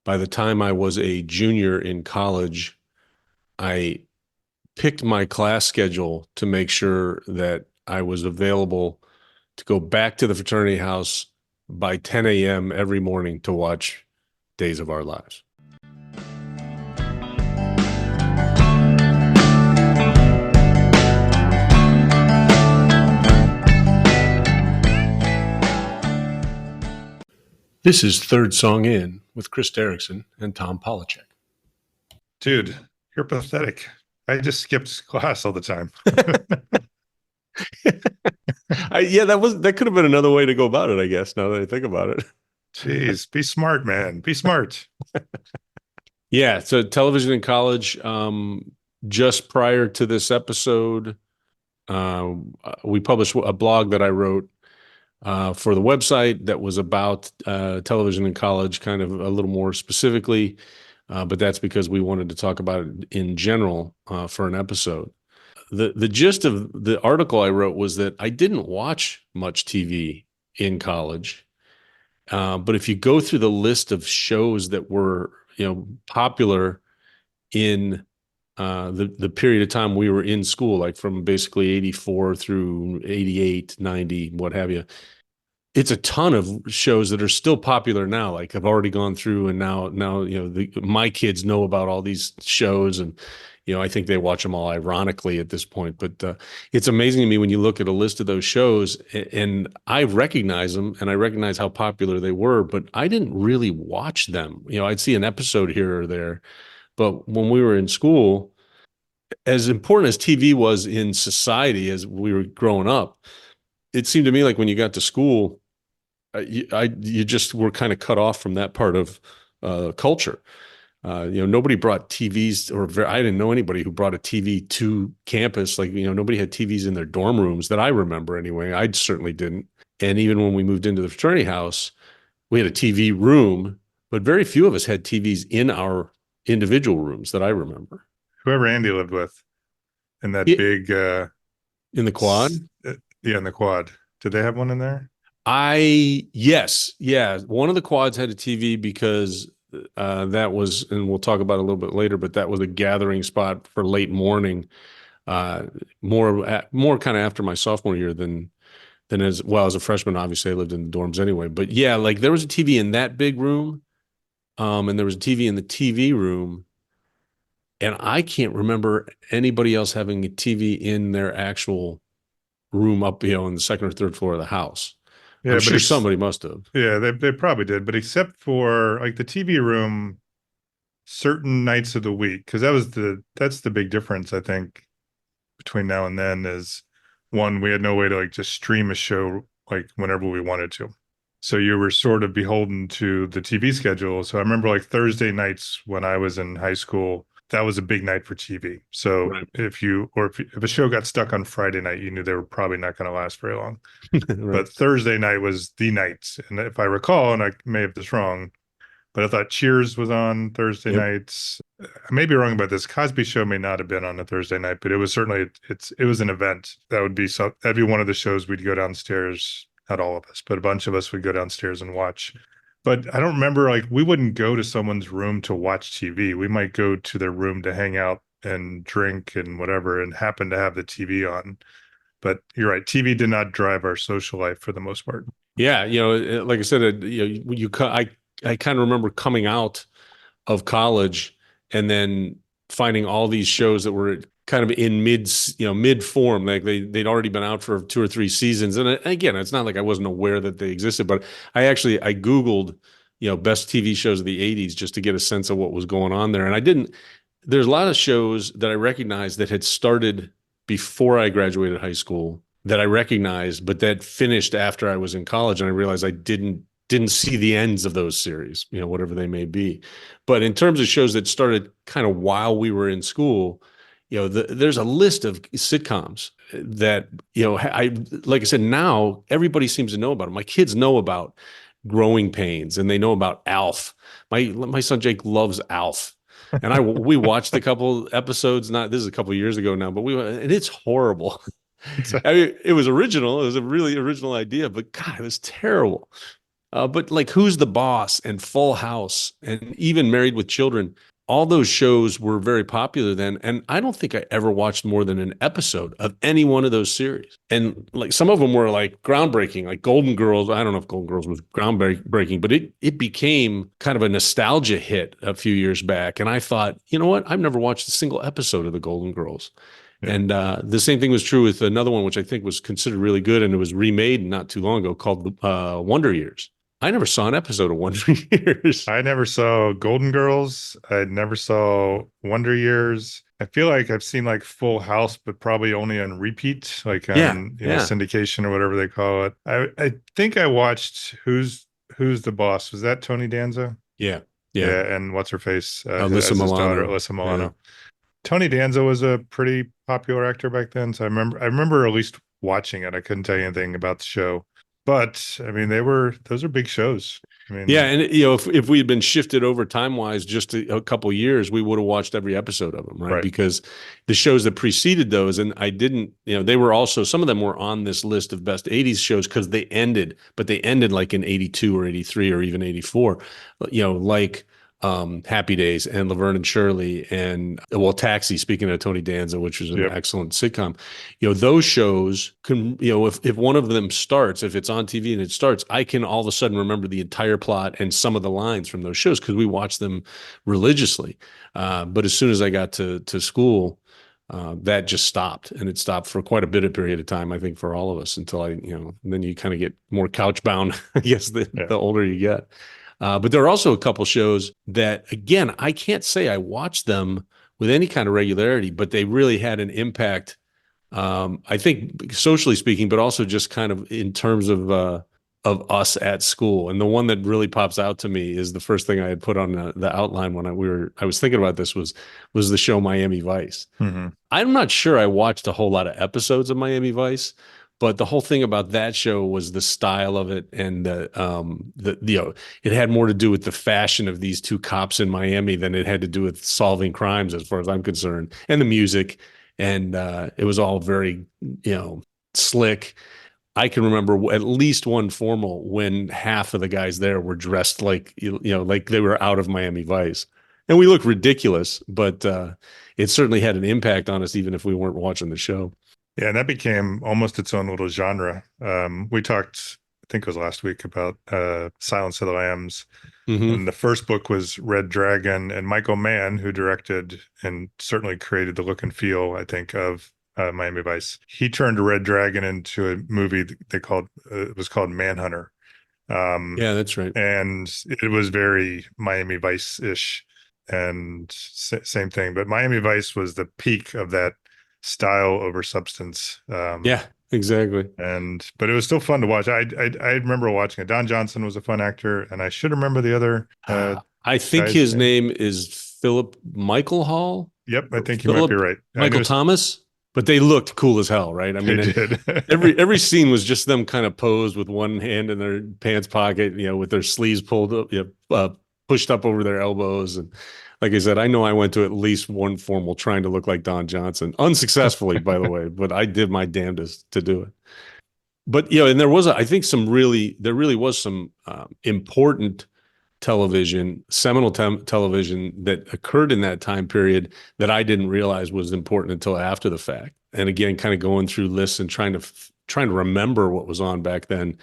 by the time I was a junior in college, I picked my class schedule to make sure that I was available to go back to the fraternity house by 10 a.m. every morning to watch Days of Our Lives. This is Third Song In with Chris Derrickson and Tom Polachek. Dude, you're pathetic. I just skipped class all the time. That could have been another way to go about it, I guess, now that I think about it. Jeez, be smart, man. Be smart. Yeah, so television in college, just prior to this episode, we published a blog that I wrote for the website that was about television in college, kind of a little more specifically, but that's because we wanted to talk about it in general for an episode. The gist of the article I wrote was that I didn't watch much TV in college, but if you go through the list of shows that were popular in the period of time we were in school, like from basically 84 through 88, 90, what have you. It's a ton of shows that are still popular now. Like I've already gone through, and now my kids know about all these shows, and I think they watch them all ironically at this point. But it's amazing to me when you look at a list of those shows, and I recognize them, and I recognize how popular they were, but I didn't really watch them. I'd see an episode here or there, but when we were in school, as important as TV was in society as we were growing up, it seemed to me like when you got to school, you just were kind of cut off from that part of culture. Nobody brought TVs, I didn't know anybody who brought a TV to campus. Like, nobody had TVs in their dorm rooms that I remember anyway. I certainly didn't. And even when we moved into the fraternity house, we had a TV room, but very few of us had TVs in our individual rooms that I remember. Whoever Andy lived with in that big in the quad. Yeah, in the quad. Did they have one in there? Yes. Yeah. One of the quads had a TV because that was, and we'll talk about it a little bit later, but that was a gathering spot for late morning, more kind of after my sophomore year than as well. As a freshman, obviously I lived in the dorms anyway, but yeah, like there was a TV in that big room, and there was a TV in the TV room, and I can't remember anybody else having a TV in their actual room up, on the second or third floor of the house. Yeah, I'm sure somebody must have. Yeah, they probably did, but except for like the TV room, certain nights of the week, because that's the big difference I think between now and then is one, we had no way to like just stream a show like whenever we wanted to. So you were sort of beholden to the TV schedule. So I remember like Thursday nights when I was in high school, that was a big night for TV. So right. if a show got stuck on Friday night, you knew they were probably not going to last very long. Right. But Thursday night was the night. And if I recall, and I may have this wrong, but I thought Cheers was on Thursday nights. I may be wrong about this. Cosby Show may not have been on a Thursday night, but it was certainly, it was an event. That'd be one of the shows we'd go downstairs, not all of us, but a bunch of us would go downstairs and watch. But I don't remember, like, we wouldn't go to someone's room to watch TV. We might go to their room to hang out and drink and whatever, and happen to have the TV on. But you're right, TV did not drive our social life for the most part. Yeah, like I said, I kind of remember coming out of college and then finding all these shows that were kind of in mid form, like they'd already been out for 2 or 3 seasons. And again, it's not like I wasn't aware that they existed, but I Googled, best TV shows of the 80s just to get a sense of what was going on there. And there's a lot of shows that I recognized that had started before I graduated high school that I recognized, but that finished after I was in college. And I realized I didn't see the ends of those series, whatever they may be. But in terms of shows that started kind of while we were in school, there's a list of sitcoms that, like I said, now everybody seems to know about them. My kids know about Growing Pains, and they know about Alf. My son Jake loves Alf. And we watched a couple episodes, this is a couple of years ago now, but and it's horrible. I mean, it was original. It was a really original idea, but God, it was terrible. But like Who's the Boss and Full House and even Married with Children, all those shows were very popular then. And I don't think I ever watched more than an episode of any one of those series. And like some of them were like groundbreaking, like Golden Girls. I don't know if Golden Girls was groundbreaking, but it became kind of a nostalgia hit a few years back. And I thought, you know what? I've never watched a single episode of the Golden Girls. Yeah. And the same thing was true with another one, which I think was considered really good, and it was remade not too long ago, called Wonder Years. I never saw an episode of Wonder Years. I never saw Golden Girls. I never saw Wonder Years. I feel like I've seen like Full House, but probably only on repeat, like on syndication or whatever they call it. I think I watched Who's the Boss? Was that Tony Danza? Yeah. And what's her face? Alyssa as his Milano. daughter, Alyssa Milano. Tony Danza was a pretty popular actor back then, so I remember at least watching it. I couldn't tell you anything about the show, but I mean, those are big shows. I mean, yeah, and if we had been shifted over time wise just a couple of years, we would have watched every episode of them, right? Because the shows that preceded those, and I didn't, they were also, some of them were on this list of best '80s shows because they ended like in '82 or '83 or even '84, like Happy Days and Laverne and Shirley and Taxi, speaking of Tony Danza, which was an excellent sitcom. Those shows can, if one of them starts, if it's on TV and it starts, I can all of a sudden remember the entire plot and some of the lines from those shows because we watched them religiously. But as soon as I got to school, that just stopped, and it stopped for quite a bit of period of time, I think, for all of us until and then you kind of get more couch bound, I guess, the older you get. But there are also a couple shows that, again, I can't say I watched them with any kind of regularity, but they really had an impact, I think, socially speaking, but also just kind of in terms of us at school. And the one that really pops out to me is the first thing I had put on the outline when I was thinking about this was the show Miami Vice. Mm-hmm. I'm not sure I watched a whole lot of episodes of Miami Vice, but the whole thing about that show was the style of it, and it had more to do with the fashion of these two cops in Miami than it had to do with solving crimes, as far as I'm concerned, and the music, and it was all very slick. I can remember at least one formal when half of the guys there were dressed like like they were out of Miami Vice, and we looked ridiculous, but it certainly had an impact on us, even if we weren't watching the show. Yeah, and that became almost its own little genre. We talked, I think it was last week, about Silence of the Lambs. Mm-hmm. And the first book was Red Dragon, and Michael Mann, who directed and certainly created the look and feel, I think, of Miami Vice. He turned Red Dragon into a movie it was called Manhunter. Yeah, that's right. And it was very Miami Vice-ish, and same thing. But Miami Vice was the peak of that style over substance. Yeah, exactly. But it was still fun to watch. I remember watching it. Don Johnson was a fun actor, and I should remember the other. I think his name is Philip Michael Hall. Yep, I think you might be right. Michael Thomas. But they looked cool as hell, right? I mean, they did. every scene was just them kind of posed with one hand in their pants pocket, with their sleeves pulled up, pushed up over their elbows, and like I said, I know I went to at least one formal trying to look like Don Johnson, unsuccessfully, by the way, but I did my damnedest to do it. But, and there really was some important television, seminal television that occurred in that time period that I didn't realize was important until after the fact. And again, kind of going through lists and trying to remember what was on back then.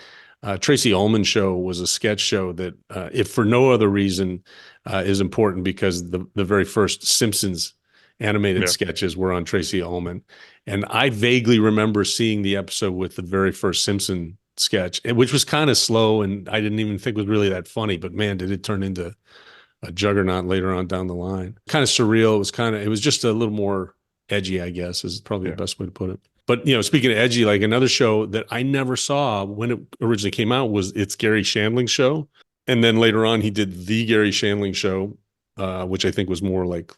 Tracy Ullman Show was a sketch show that, if for no other reason, is important because the very first Simpsons animated sketches were on Tracy Ullman. And I vaguely remember seeing the episode with the very first Simpson sketch, which was kind of slow and I didn't even think was really that funny, but man, did it turn into a juggernaut later on down the line. Kind of surreal. It was just a little more edgy, I guess, is probably the best way to put it. But, speaking of edgy, like another show that I never saw when it originally came out was It's Gary Shandling Show. And then later on, he did The Gary Shandling Show, which I think was more like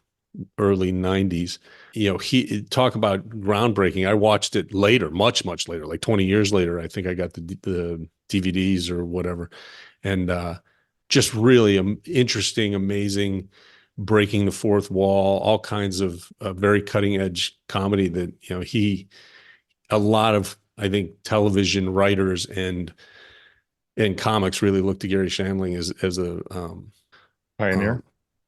early 90s. He talk about groundbreaking. I watched it later, much, much later, like 20 years later. I think I got the DVDs or whatever. And just really interesting, amazing, breaking the fourth wall, all kinds of very cutting edge comedy that, a lot of, I think, television writers and and comics really look to Gary Shandling as a Pioneer.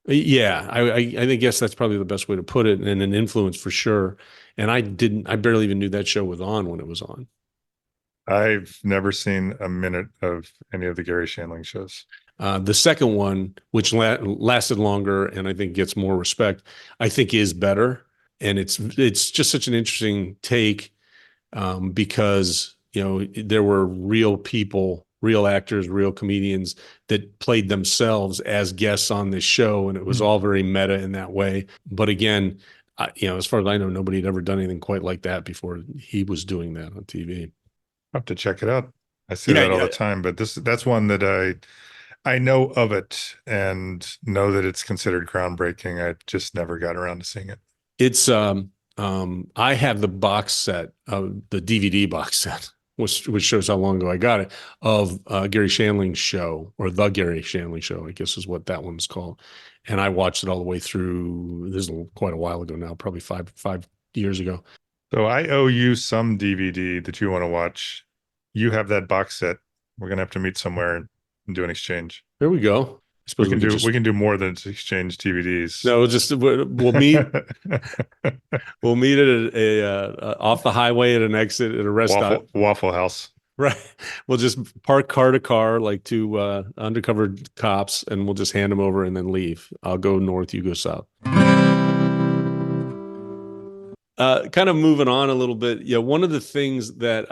yeah, I guess that's probably the best way to put it, and an influence for sure. And I barely even knew that show was on when it was on. I've never seen a minute of any of the Gary Shandling shows. The second one, which lasted longer and I think gets more respect, I think is better. And it's just such an interesting take, because there were real people, real actors, real comedians that played themselves as guests on this show, and it was all very meta in that way. But again, as far as I know, nobody had ever done anything quite like that before he was doing that on TV. I have to check it out. I see Yeah, that all the time, but that's one that I know of it and know that it's considered groundbreaking. I just never got around to seeing it. it's I have the box set of the DVD box set, which shows how long ago I got it, of Gary Shandling's show, or the Gary Shandling show, I guess is what that one's called. And I watched it all the way through. This is quite a while ago now, probably five years ago. So I owe you some DVD that you want to watch. You have that box set. We're gonna have to meet somewhere and do an exchange. There we go. I suppose We can do more than just exchange DVDs. No, we'll meet we'll meet at off the highway at an exit at a rest stop. Waffle House. Right. We'll just park car to car like two undercover cops, and we'll just hand them over and then leave. I'll go north, you go south. Kind of moving on a little bit. Yeah, one of the things that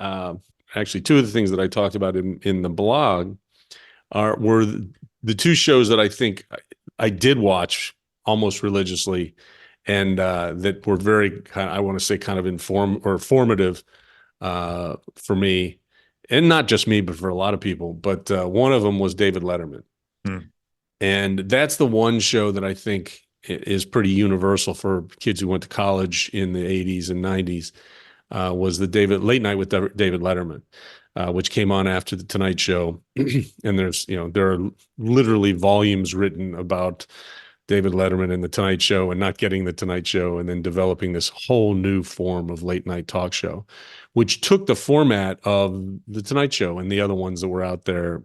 actually two of the things that I talked about in the blog were the two shows that I think I did watch almost religiously, and that were very I want to say kind of formative for me, and not just me, but for a lot of people. But one of them was David Letterman. And that's the one show that I think is pretty universal for kids who went to college in the 80s and 90s, was the Late Night with David Letterman, which came on after the Tonight Show. And there are literally volumes written about David Letterman and the Tonight Show and not getting the Tonight Show, and then developing this whole new form of late night talk show, which took the format of the Tonight Show and the other ones that were out there.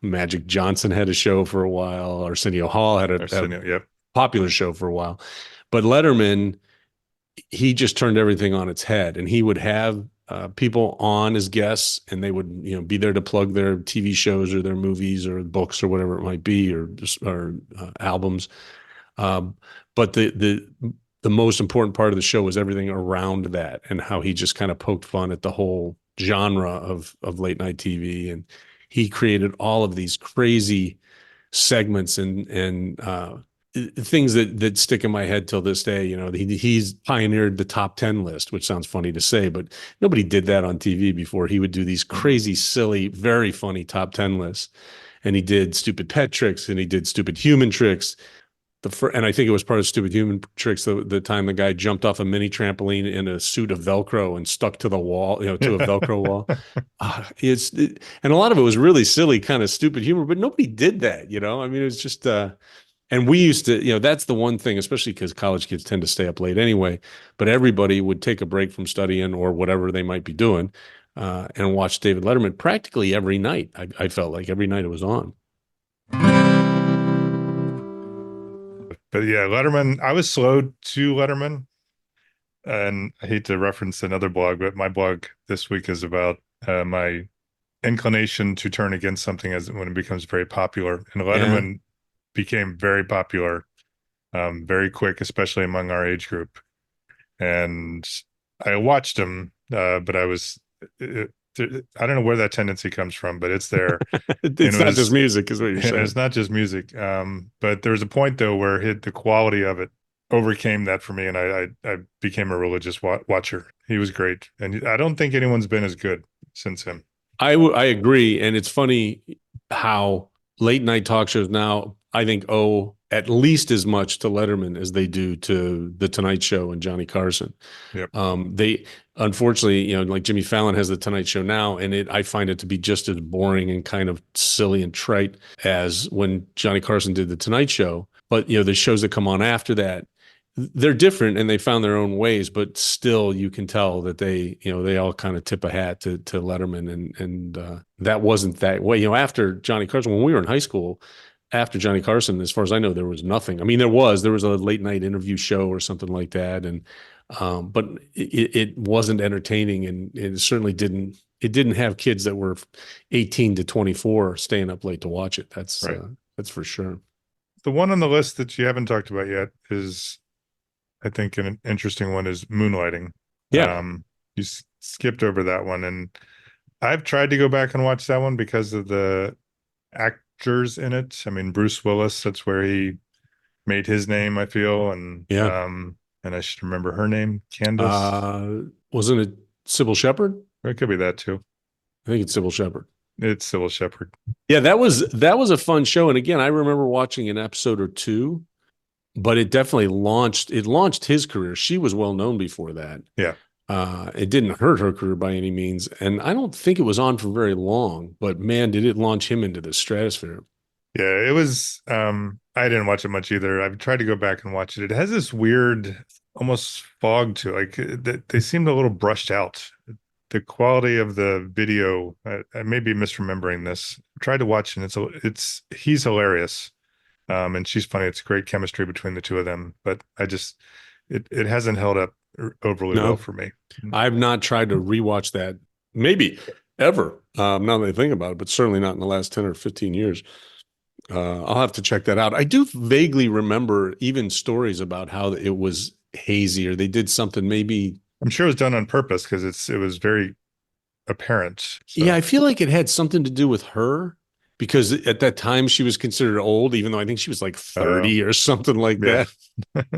Magic Johnson had a show for a while. Arsenio Hall had a popular show for a while. But Letterman, he just turned everything on its head, and he would have people on as guests, and they would be there to plug their TV shows or their movies or books or whatever it might be, or albums. But the most important part of the show was everything around that, and how he just kind of poked fun at the whole genre of late night TV. And he created all of these crazy segments and things that stick in my head till this day. He's pioneered the top 10 list, which sounds funny to say, but nobody did that on TV before. He would do these crazy, silly, very funny top 10 lists. And he did stupid pet tricks, and he did stupid human tricks. And I think it was part of Stupid Human Tricks, the time the guy jumped off a mini trampoline in a suit of Velcro and stuck to the wall, to a Velcro wall. And a lot of it was really silly, kind of stupid humor, but nobody did that, I mean, it was just, and we used to, that's the one thing, especially because college kids tend to stay up late anyway, but everybody would take a break from studying or whatever they might be doing, and watch David Letterman practically every night. I felt like every night it was on. But yeah, Letterman, I was slow to Letterman, and I hate to reference another blog, but my blog this week is about my inclination to turn against something when it becomes very popular. And Letterman became very popular, very quick, especially among our age group. And I watched him, but I don't know where that tendency comes from, but it's there. It's not just music, is what you're saying. It's not just music. But there was a point though where the quality of it overcame that for me, and I became a religious watcher. He was great, and I don't think anyone's been as good since him. I agree, and it's funny how late night talk shows now, I think, owe at least as much to Letterman as they do to the Tonight Show and Johnny Carson. Yep. They unfortunately, like Jimmy Fallon has the Tonight Show now, and I find it to be just as boring and kind of silly and trite as when Johnny Carson did the Tonight Show. But the shows that come on after that, they're different and they found their own ways, but still you can tell that they all kind of tip a hat to Letterman, and that wasn't that way. After Johnny Carson, when we were in high school, after Johnny Carson, as far as I know, there was nothing. I mean, there was a late night interview show or something like that, and but it wasn't entertaining, and it certainly didn't have kids that were 18 to 24 staying up late to watch it. Right. That's for sure. The one on the list that you haven't talked about yet is, I think, an interesting one is Moonlighting. Yeah. You skipped over that one, and I've tried to go back and watch that one because of the actors in it. I mean, Bruce Willis, that's where he made his name, I feel, Yeah. and I should remember her name, Candace. Wasn't it Sybil Shepherd? It could be that too. I think it's Sybil Shepherd. It's Sybil Shepherd. Yeah, that was a fun show. And again, I remember watching an episode or two, but it definitely launched his career. She was well known before that. Yeah. It didn't hurt her career by any means. And I don't think it was on for very long, but man, did it launch him into the stratosphere. Yeah, it was I didn't watch it much either. I've tried to go back and watch it. It has this weird almost fog to it. Like they seemed a little brushed out. The quality of the video, I may be misremembering this. I tried to watch and he's hilarious. And she's funny. It's great chemistry between the two of them, but it hasn't held up overly well for me. I've not tried to rewatch that, maybe ever. Now that I think about it, but certainly not in the last 10 or 15 years. I'll have to check that out. I do vaguely remember even stories about how it was hazy, or they did something maybe. I'm sure it was done on purpose because it was very apparent. So. Yeah, I feel like it had something to do with her, because at that time she was considered old, even though I think she was like 30 or something like that.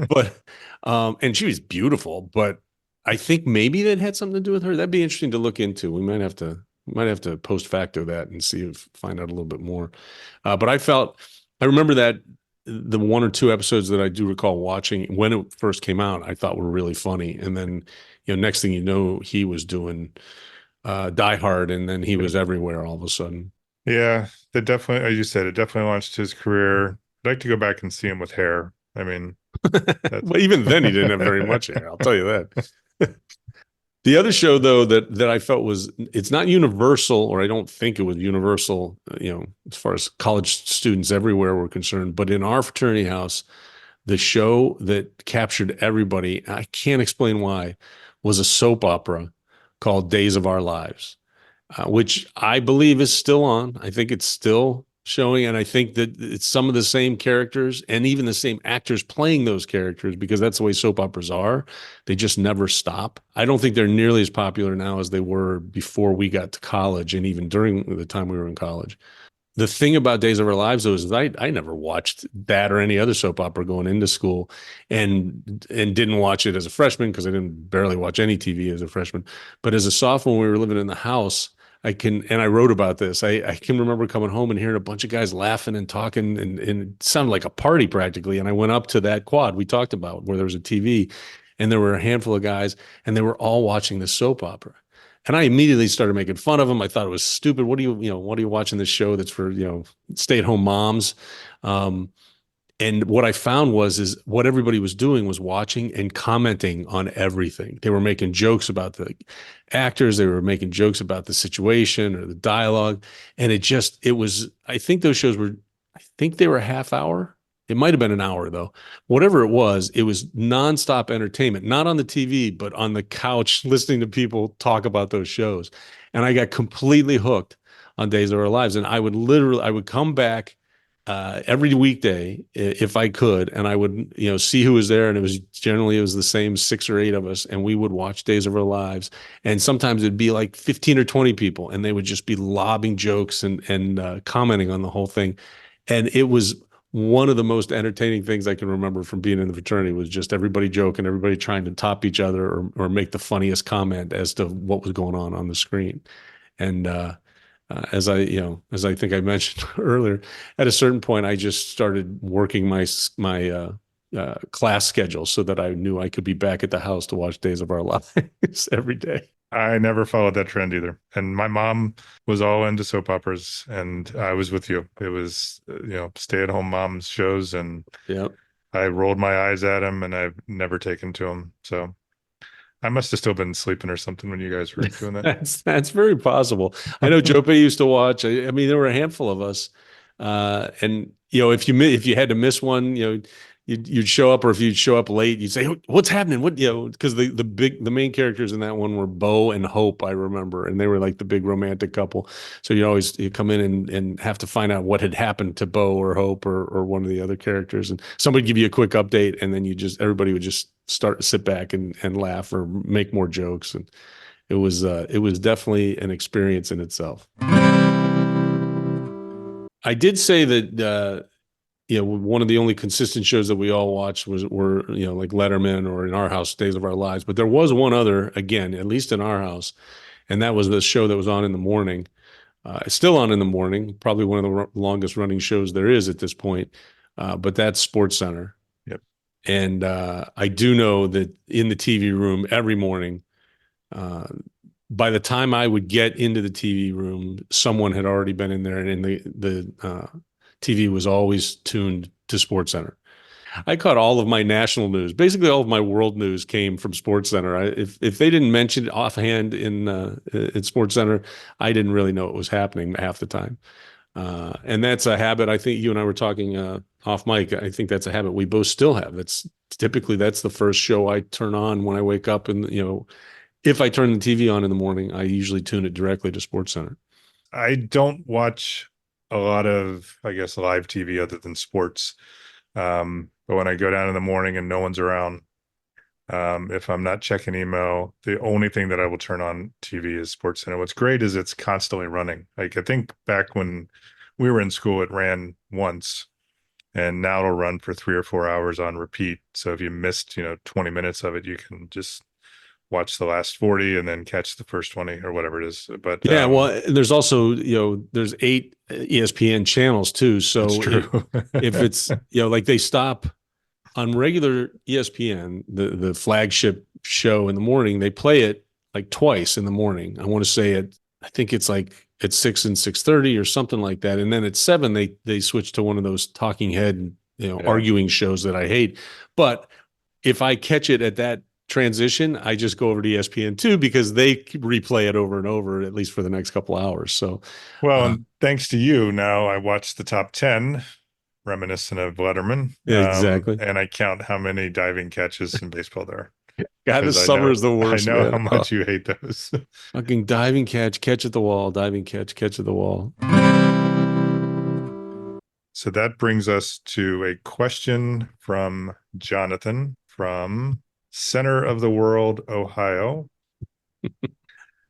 But and she was beautiful, but I think maybe that had something to do with her. That'd be interesting to look into. We might have to post facto that and find out a little bit more. But I remember that the one or two episodes that I do recall watching when it first came out, I thought were really funny. And then, next thing you know, he was doing Die Hard, and then he was everywhere all of a sudden. Yeah, that definitely, as you said, it definitely launched his career. I'd like to go back and see him with hair. I mean, well, even then he didn't have very much hair. I'll tell you that. The other show, though, that I felt it's not universal, or I don't think it was universal, as far as college students everywhere were concerned, but in our fraternity house, the show that captured everybody, I can't explain why, was a soap opera called Days of Our Lives, which I believe is still on. I think it's still showing, and I think that it's some of the same characters and even the same actors playing those characters, because that's the way soap operas are. They just never stop. I don't think they're nearly as popular now as they were before we got to college, and even during the time we were in college. The thing about Days of Our Lives, though, is I never watched that or any other soap opera going into school, and didn't watch it as a freshman because I didn't barely watch any TV as a freshman. But as a sophomore, when we were living in the house, I wrote about this. I can remember coming home and hearing a bunch of guys laughing and talking, and it sounded like a party practically. And I went up to that quad we talked about where there was a TV, and there were a handful of guys, and they were all watching the soap opera. And I immediately started making fun of them. I thought it was stupid. What are you watching this show that's for, stay-at-home moms? And what I found is what everybody was doing was watching and commenting on everything. They were making jokes about the actors. They were making jokes about the situation or the dialogue. And I think those shows I think they were a half hour. It might have been an hour though. Whatever it was nonstop entertainment, not on the TV, but on the couch, listening to people talk about those shows. And I got completely hooked on Days of Our Lives. And I would come back every weekday if I could, and I would see who was there, and it was the same 6 or 8 of us, and we would watch Days of Our Lives. And sometimes it'd be like 15 or 20 people, and they would just be lobbing jokes and commenting on the whole thing. And it was one of the most entertaining things I can remember from being in the fraternity, was just everybody joking, everybody trying to top each other or make the funniest comment as to what was going on the screen. And as I think I mentioned earlier, at a certain point, I just started working my class schedule so that I knew I could be back at the house to watch Days of Our Lives every day. I never followed that trend either. And my mom was all into soap operas, and I was with you. It was, stay-at-home moms shows, and yeah, I rolled my eyes at him and I've never taken to him. So I must have still been sleeping or something when you guys were doing that. That's very possible. I know Joe Pay used to watch. I mean, there were a handful of us, and if you had to miss one, you'd show up, or if you'd show up late, you'd say, "What's happening?" Because the main characters in that one were Bo and Hope, I remember, and they were like the big romantic couple. So you come in and have to find out what had happened to Bo or Hope or one of the other characters, and somebody give you a quick update, and then everybody would just start to sit back and laugh or make more jokes. And it was definitely an experience in itself. I did say that one of the only consistent shows that we all watched were like Letterman, or in our house, Days of Our Lives. But there was one other, again, at least in our house, and that was the show that was on in the morning. It's still on in the morning, probably one of the longest running shows there is at this point. But that's Sports Center. Yep. And I do know that in the TV room every morning, by the time I would get into the TV room, someone had already been in there, and the TV was always tuned to Sports Center. I caught all of my national news. Basically, all of my world news came from Sports Center. If they didn't mention it offhand in Sports Center, I didn't really know what was happening half the time. And that's a habit. I think you and I were talking off mic. I think that's a habit we both still have. That's the first show I turn on when I wake up, and if I turn the TV on in the morning, I usually tune it directly to Sports Center. I don't watch a lot of, I guess, live TV other than sports. But when I go down in the morning and no one's around, if I'm not checking email, the only thing that I will turn on TV is Sports Center. What's great is it's constantly running. Like, I think back when we were in school, it ran once, and now it'll run for 3 or 4 hours on repeat. So if you missed, 20 minutes of it, you can just watch the last 40 and then catch the first 20 or whatever it is. But yeah, well, there's also, there's 8 ESPN channels too. So that's true. if it's, like they stop on regular ESPN, the flagship show in the morning, they play it like twice in the morning. I want to say I think it's like at 6 and 6:30 or something like that. And then at 7, they switch to one of those talking head, arguing shows that I hate. But if I catch it at that transition, I just go over to ESPN2 because they replay it over and over, at least for the next couple hours. So, well, and thanks to you, now I watch the top 10, reminiscent of Letterman. Yeah, exactly. And I count how many diving catches in baseball there are. God, this summer is the worst. I know how much you hate those. Fucking diving catch at the wall, diving catch at the wall. So that brings us to a question from Jonathan from Center of the World, Ohio.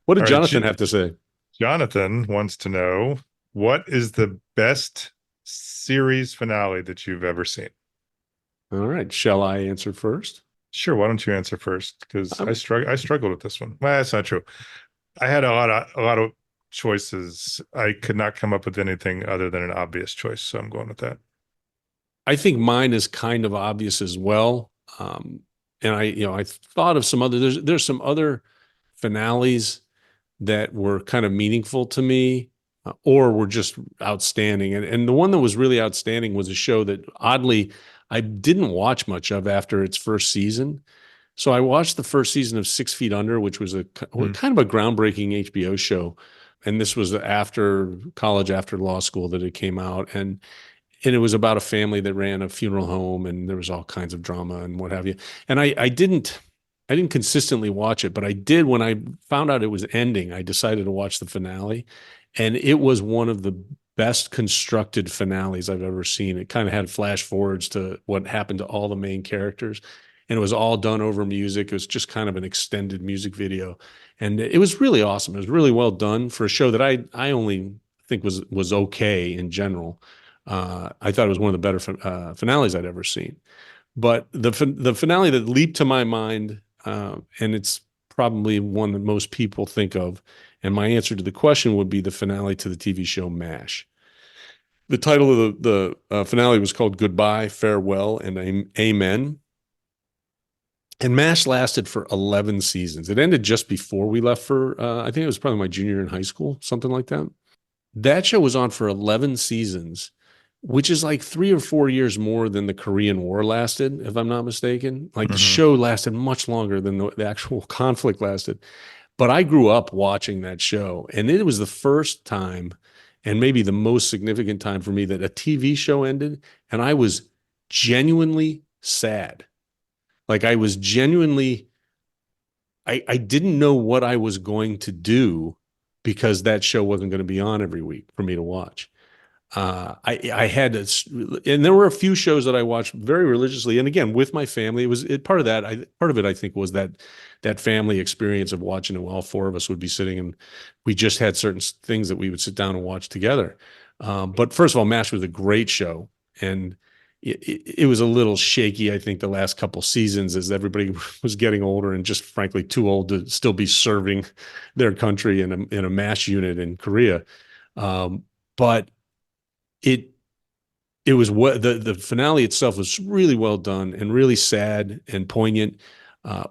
What did Jonathan have to say? Jonathan wants to know, what is the best series finale that you've ever seen? All right. Shall I answer first? Sure. Why don't you answer first? Because I struggled with this one. Well, that's not true. I had a lot of choices. I could not come up with anything other than an obvious choice, so I'm going with that. I think mine is kind of obvious as well. And I thought of some other. There's some other finales that were kind of meaningful to me, or were just outstanding. And the one that was really outstanding was a show that oddly I didn't watch much of after its first season. So I watched the first season of 6 Feet Under, which was kind of a groundbreaking HBO show. And this was after college, after law school, that it came out. And it was about a family that ran a funeral home, and there was all kinds of drama and what have you. And I didn't consistently watch it, but I did when I found out it was ending. I decided to watch the finale, and it was one of the best constructed finales I've ever seen. It kind of had flash forwards to what happened to all the main characters, and it was all done over music. It was just kind of an extended music video, and it was really awesome. It was really well done for a show that I only think was okay in general. I thought it was one of the better finales I'd ever seen. But the finale that leaped to my mind, and it's probably one that most people think of, and my answer to the question would be the finale to the TV show MASH. The title of the finale was called Goodbye, Farewell, and Amen. And MASH lasted for 11 seasons. It ended just before we left for, I think it was probably my junior year in high school, something like that. That show was on for 11 seasons. which is like 3 or 4 years more than the Korean War lasted, if I'm not mistaken. Like the Hmm. show lasted much longer than the actual conflict lasted. But I grew up watching that show, and it was the first time, and maybe the most significant time for me, that a TV show ended, and I was genuinely sad. Like I was genuinely, I didn't know what I was going to do because that show wasn't going to be on every week for me to watch. I had to, and there were a few shows that I watched very religiously, and again with my family. It was part of that. Part of it, I think, was that family experience of watching it. While all four of us would be sitting, and we just had certain things that we would sit down and watch together. But first of all, MASH was a great show, and it was a little shaky. I think the last couple seasons, as everybody was getting older and just frankly too old to still be serving their country in a MASH unit in Korea. But it it was what the finale itself was really well done and really sad and poignant,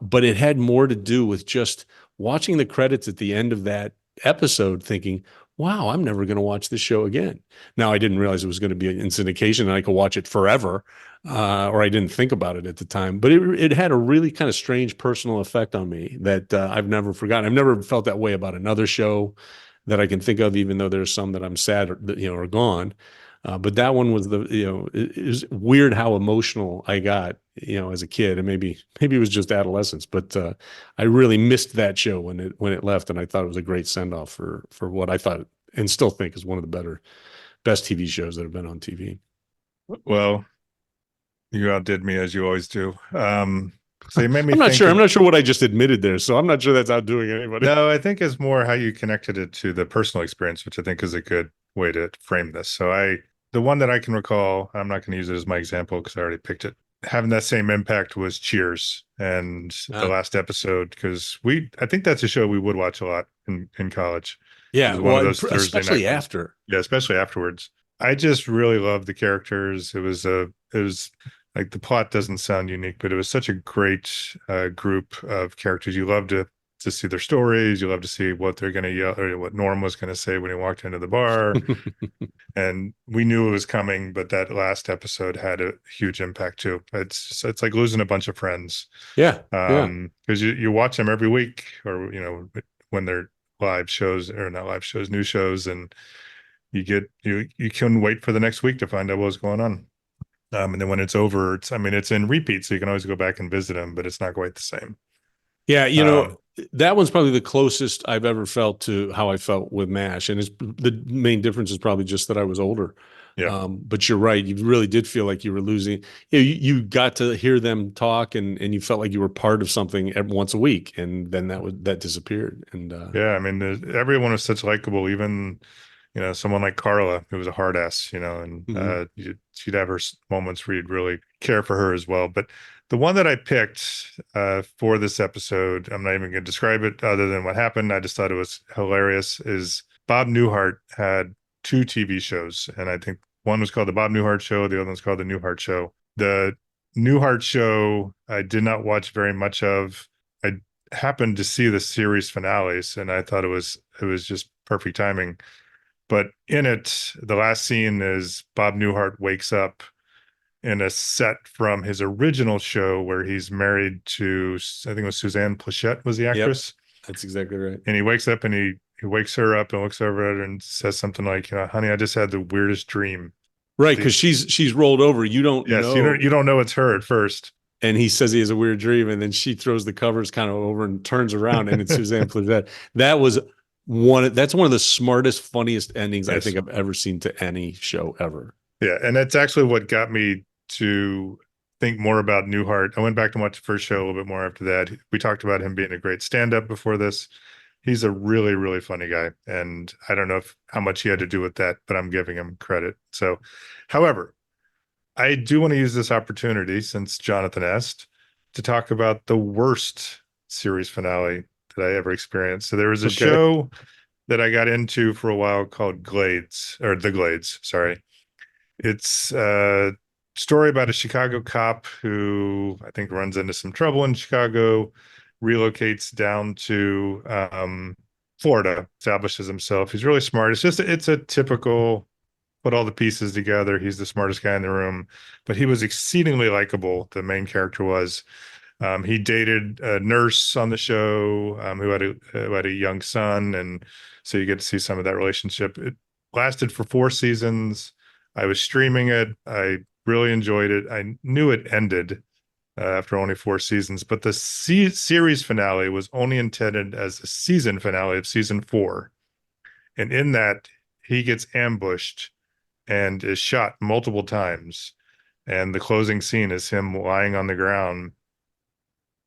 but it had more to do with just watching the credits at the end of that episode, thinking, "Wow, I'm never going to watch this show again." Now, I didn't realize it was going to be in syndication and I could watch it forever, or I didn't think about it at the time. But it had a really kind of strange personal effect on me that I've never forgotten. I've never felt that way about another show that I can think of, even though there's some that I'm sad, are gone. But that one was it was weird how emotional I got, as a kid, and maybe it was just adolescence, but I really missed that show when it left, and I thought it was a great send off for what I thought and still think is one of the best TV shows that have been on TV. Well, you outdid me as you always do. So you made me I'm not think sure. I'm of, not sure what I just admitted there, so I'm not sure that's outdoing anybody. no, I think it's more how you connected it to the personal experience, which I think is a good way to frame this. The one that I can recall, I'm not going to use it as my example because I already picked it. Having that same impact was Cheers and the Uh, last episode, because I think that's a show we would watch a lot in college. It yeah, was one of well, those Thursday night especially ones. after. Yeah, especially afterwards. I just really loved the characters. It was like the plot doesn't sound unique, but it was such a great group of characters. You love to see their stories. You love to see what they're going to yell or what Norm was going to say when he walked into the bar. And we knew it was coming, but that last episode had a huge impact too. It's like losing a bunch of friends. Yeah, yeah. Because you watch them every week, or when they're live shows, or not live shows, new shows, and you can wait for the next week to find out what's going on. And then when it's over, it's in repeat, so you can always go back and visit them, but it's not quite the same. Yeah, Um, that one's probably the closest I've ever felt to how I felt with MASH. And the main difference is probably just that I was older. yeah, But you're right. You really did feel like you were losing. You got to hear them talk, and you felt like you were part of something once a week. And then that disappeared. And yeah. Everyone was such likable, even someone like Carla, who was a hard ass, and mhm. she'd have her moments where you'd really care for her as well. But the one that I picked for this episode, I'm not even going to describe it other than what happened. I just thought it was hilarious. Is Bob Newhart had two TV shows, and I think one was called the Bob Newhart Show, the other one's called the Newhart Show. The Newhart Show I did not watch very much of. I happened to see the series finales, and I thought it was just perfect timing. But in it, the last scene is Bob Newhart wakes up in a set from his original show where he's married to, I think it was Suzanne Pleshette was the Yep, actress. that's exactly right. And he wakes up and he wakes her up and looks over at her and says something like, honey, I just had the weirdest dream. Right, The, because she's rolled over. You don't yes, know. you don't know it's her at first. And he says he has a weird dream, and then she throws the covers kind of over and turns around, and it's Suzanne Pleshette. That's one of the smartest, funniest endings I Yes. think I've ever seen to any show ever. Yeah. And that's actually what got me to think more about Newhart. I went back to watch the first show a little bit more after that. We talked about him being a great stand-up before this. He's a really, really funny guy. And I don't know how much he had to do with that, but I'm giving him credit. So, however, I do want to use this opportunity, since Jonathan asked, to talk about the worst series finale that I ever experienced. So there was a Okay. show that I got into for a while called Glades, or The Glades, sorry. It's a story about a Chicago cop who I think runs into some trouble in Chicago, relocates down to Florida, establishes himself. He's really smart. It's a typical put all the pieces together. He's the smartest guy in the room, but he was exceedingly likable. The main character was. He dated a nurse on the show who had a young son, and so you get to see some of that relationship. It lasted for 4 seasons. I was streaming it. I really enjoyed it. I knew it ended after only 4 seasons, but the series finale was only intended as a season finale of season 4, and in that he gets ambushed and is shot multiple times, and the closing scene is him lying on the ground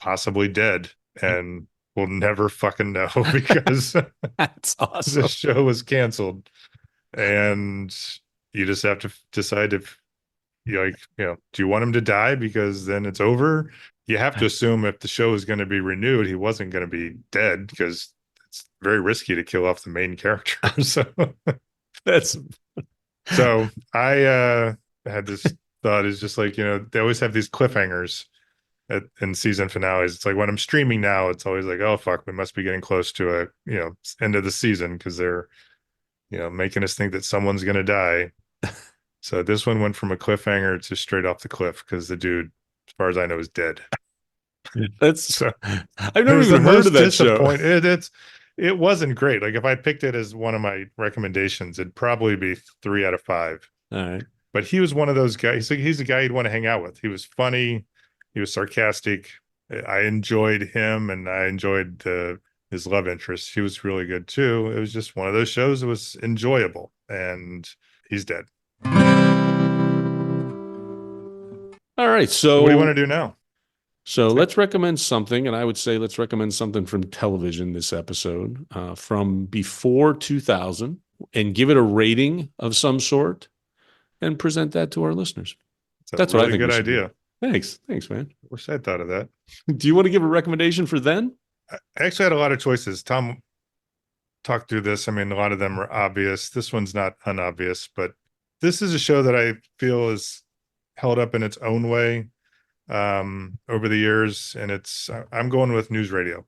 possibly dead, and we'll never fucking know because That's awesome. the show was canceled. And you just have to decide if do you want him to die because then it's over? You have to assume if the show is going to be renewed, he wasn't going to be dead because it's very risky to kill off the main character. That's So I had this thought is just like, they always have these cliffhangers in season finales. It's like when I'm streaming now, it's always like, oh fuck, we must be getting close to end of the season because they're making us think that someone's gonna die. So this one went from a cliffhanger to straight off the cliff because the dude, as far as I know, is dead. that's So I've it never was even the heard most of that show. disappointing. It wasn't great. Like if I picked it as one of my recommendations, it'd probably be 3 out of 5. All right. But he was one of those guys. He's a guy you'd want to hang out with. He was funny. He was sarcastic. I enjoyed him, and I enjoyed his love interest. She was really good too. It was just one of those shows that was enjoyable, and he's dead. All right. So What do you want to do now? So let's recommend something, and I would say let's recommend something from television this episode from before 2000 and give it a rating of some sort and present that to our listeners. It's a That's what I really think good we should do. idea. Thanks, man. Wish I'd thought of that. Do you want to give a recommendation for then? I actually had a lot of choices. Tom talked through this. I mean, a lot of them are obvious. This one's not unobvious, but this is a show that I feel is held up in its own way over the years, and I'm going with News Radio.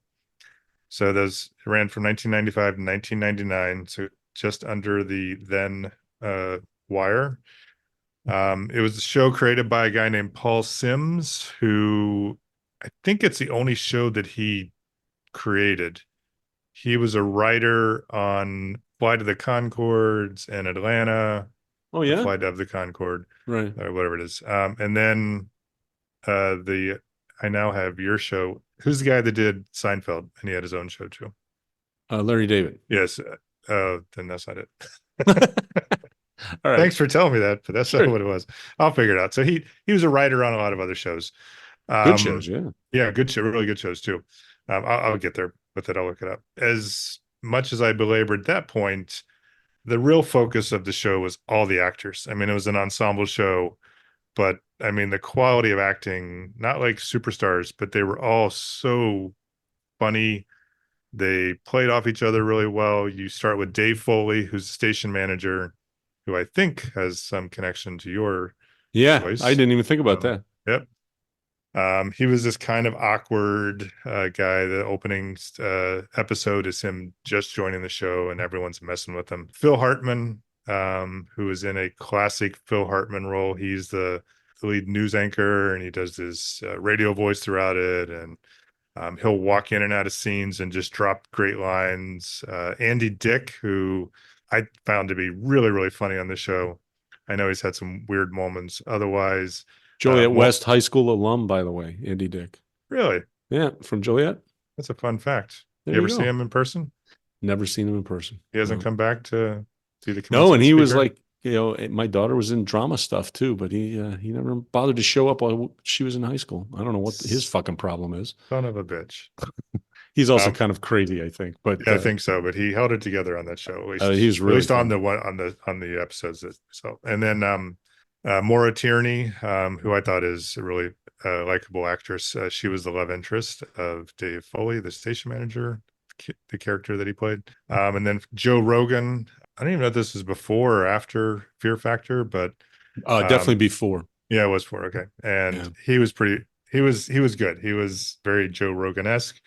So it ran from 1995 to 1999, so just under the then wire. It was a show created by a guy named Paul Sims, who I think it's the only show that he created. He was a writer on Flight of the Conchords and Atlanta. Oh yeah, Flight of the Conchord, right. or whatever it is. And then I now have your show. Who's the guy that did Seinfeld? And he had his own show too. Larry David. Yes. Then that's not it. All right. Thanks for telling me that, but that's Sure. not what it was. I'll figure it out. So he was a writer on a lot of other shows. Good shows, yeah. Yeah, good show, really good shows too. I'll get there with it. I'll look it up. As much as I belabored that point, the real focus of the show was all the actors. I mean, it was an ensemble show, but I mean, the quality of acting, not like superstars, but they were all so funny. They played off each other really well. You start with Dave Foley, who's the station manager, who I think has some connection to your choice. I didn't even think about that. Yep. He was this kind of awkward guy. The opening episode is him just joining the show and everyone's messing with him. Phil Hartman, who is in a classic Phil Hartman role. He's the lead news anchor, and he does his radio voice throughout it. And he'll walk in and out of scenes and just drop great lines. Andy Dick, who I found to be really, really funny on the show. I know he's had some weird moments. Otherwise, Joliet West High School alum, by the way, Andy Dick. Really? Yeah, from Joliet. That's a fun fact. There you ever you see go. him in person? Never seen him in person. He hasn't come back to see the No, and he commencement was speaker? like, my daughter was in drama stuff too, but he never bothered to show up while she was in high school. I don't know what his fucking problem is. Son of a bitch. He's also kind of crazy, I think. But Yeah, I think so. But he held it together on that show. At least, he's really at least on fun. the one on the episodes. So, and then Maura Tierney, who I thought is a really likable actress. She was the love interest of Dave Foley, the station manager, the character that he played. And then Joe Rogan. I don't even know if this is before or after Fear Factor, but definitely before. Yeah, it was for okay. And Yeah. he was pretty. He was good. He was very Joe Rogan-esque.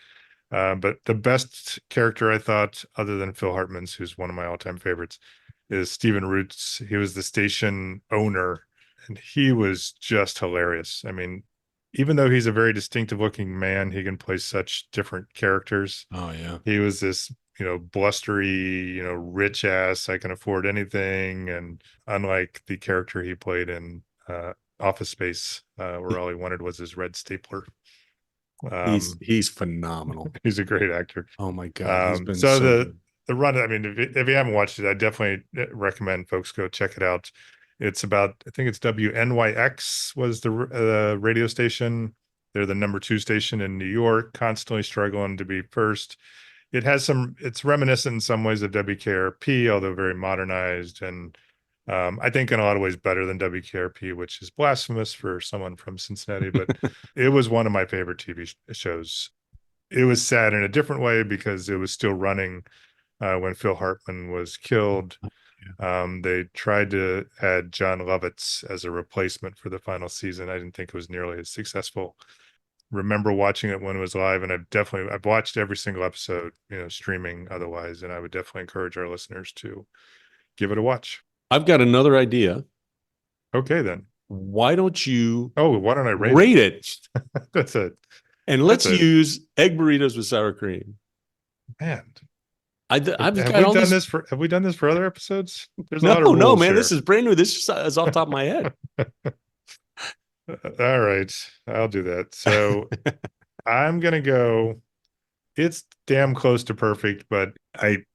But the best character I thought, other than Phil Hartman's, who's one of my all-time favorites, is Stephen Roots. He was the station owner, and he was just hilarious. I mean, even though he's a very distinctive looking man, he can play such different characters. Oh yeah. He was this, blustery, rich ass, I can afford anything. And unlike the character he played in Office Space, where all he wanted was his red stapler. He's phenomenal. He's a great actor. Oh my God, he's been So so good. the run, I mean, if you haven't watched it, I definitely recommend folks go check it out. It's about, I think it's WNYX was the radio station. They're the number 2 station in New York, constantly struggling to be first. It's reminiscent in some ways of WKRP, although very modernized. And I think in a lot of ways better than WKRP, which is blasphemous for someone from Cincinnati, but it was one of my favorite TV shows. It was sad in a different way because it was still running when Phil Hartman was killed. They tried to add John Lovitz as a replacement for the final season. I didn't think it was nearly as successful. Remember watching it when it was live, and I've watched every single episode, streaming otherwise, and I would definitely encourage our listeners to give it a watch. I've got another idea. Okay, then. Why don't you why don't I rate it? That's it. And let's use egg burritos with sour cream. Man, Have we done this for other episodes? There's no, a lot of no, rules man. here. This is brand new. This is off the top of my head. All right, I'll do that. So I'm gonna go. It's damn close to perfect, but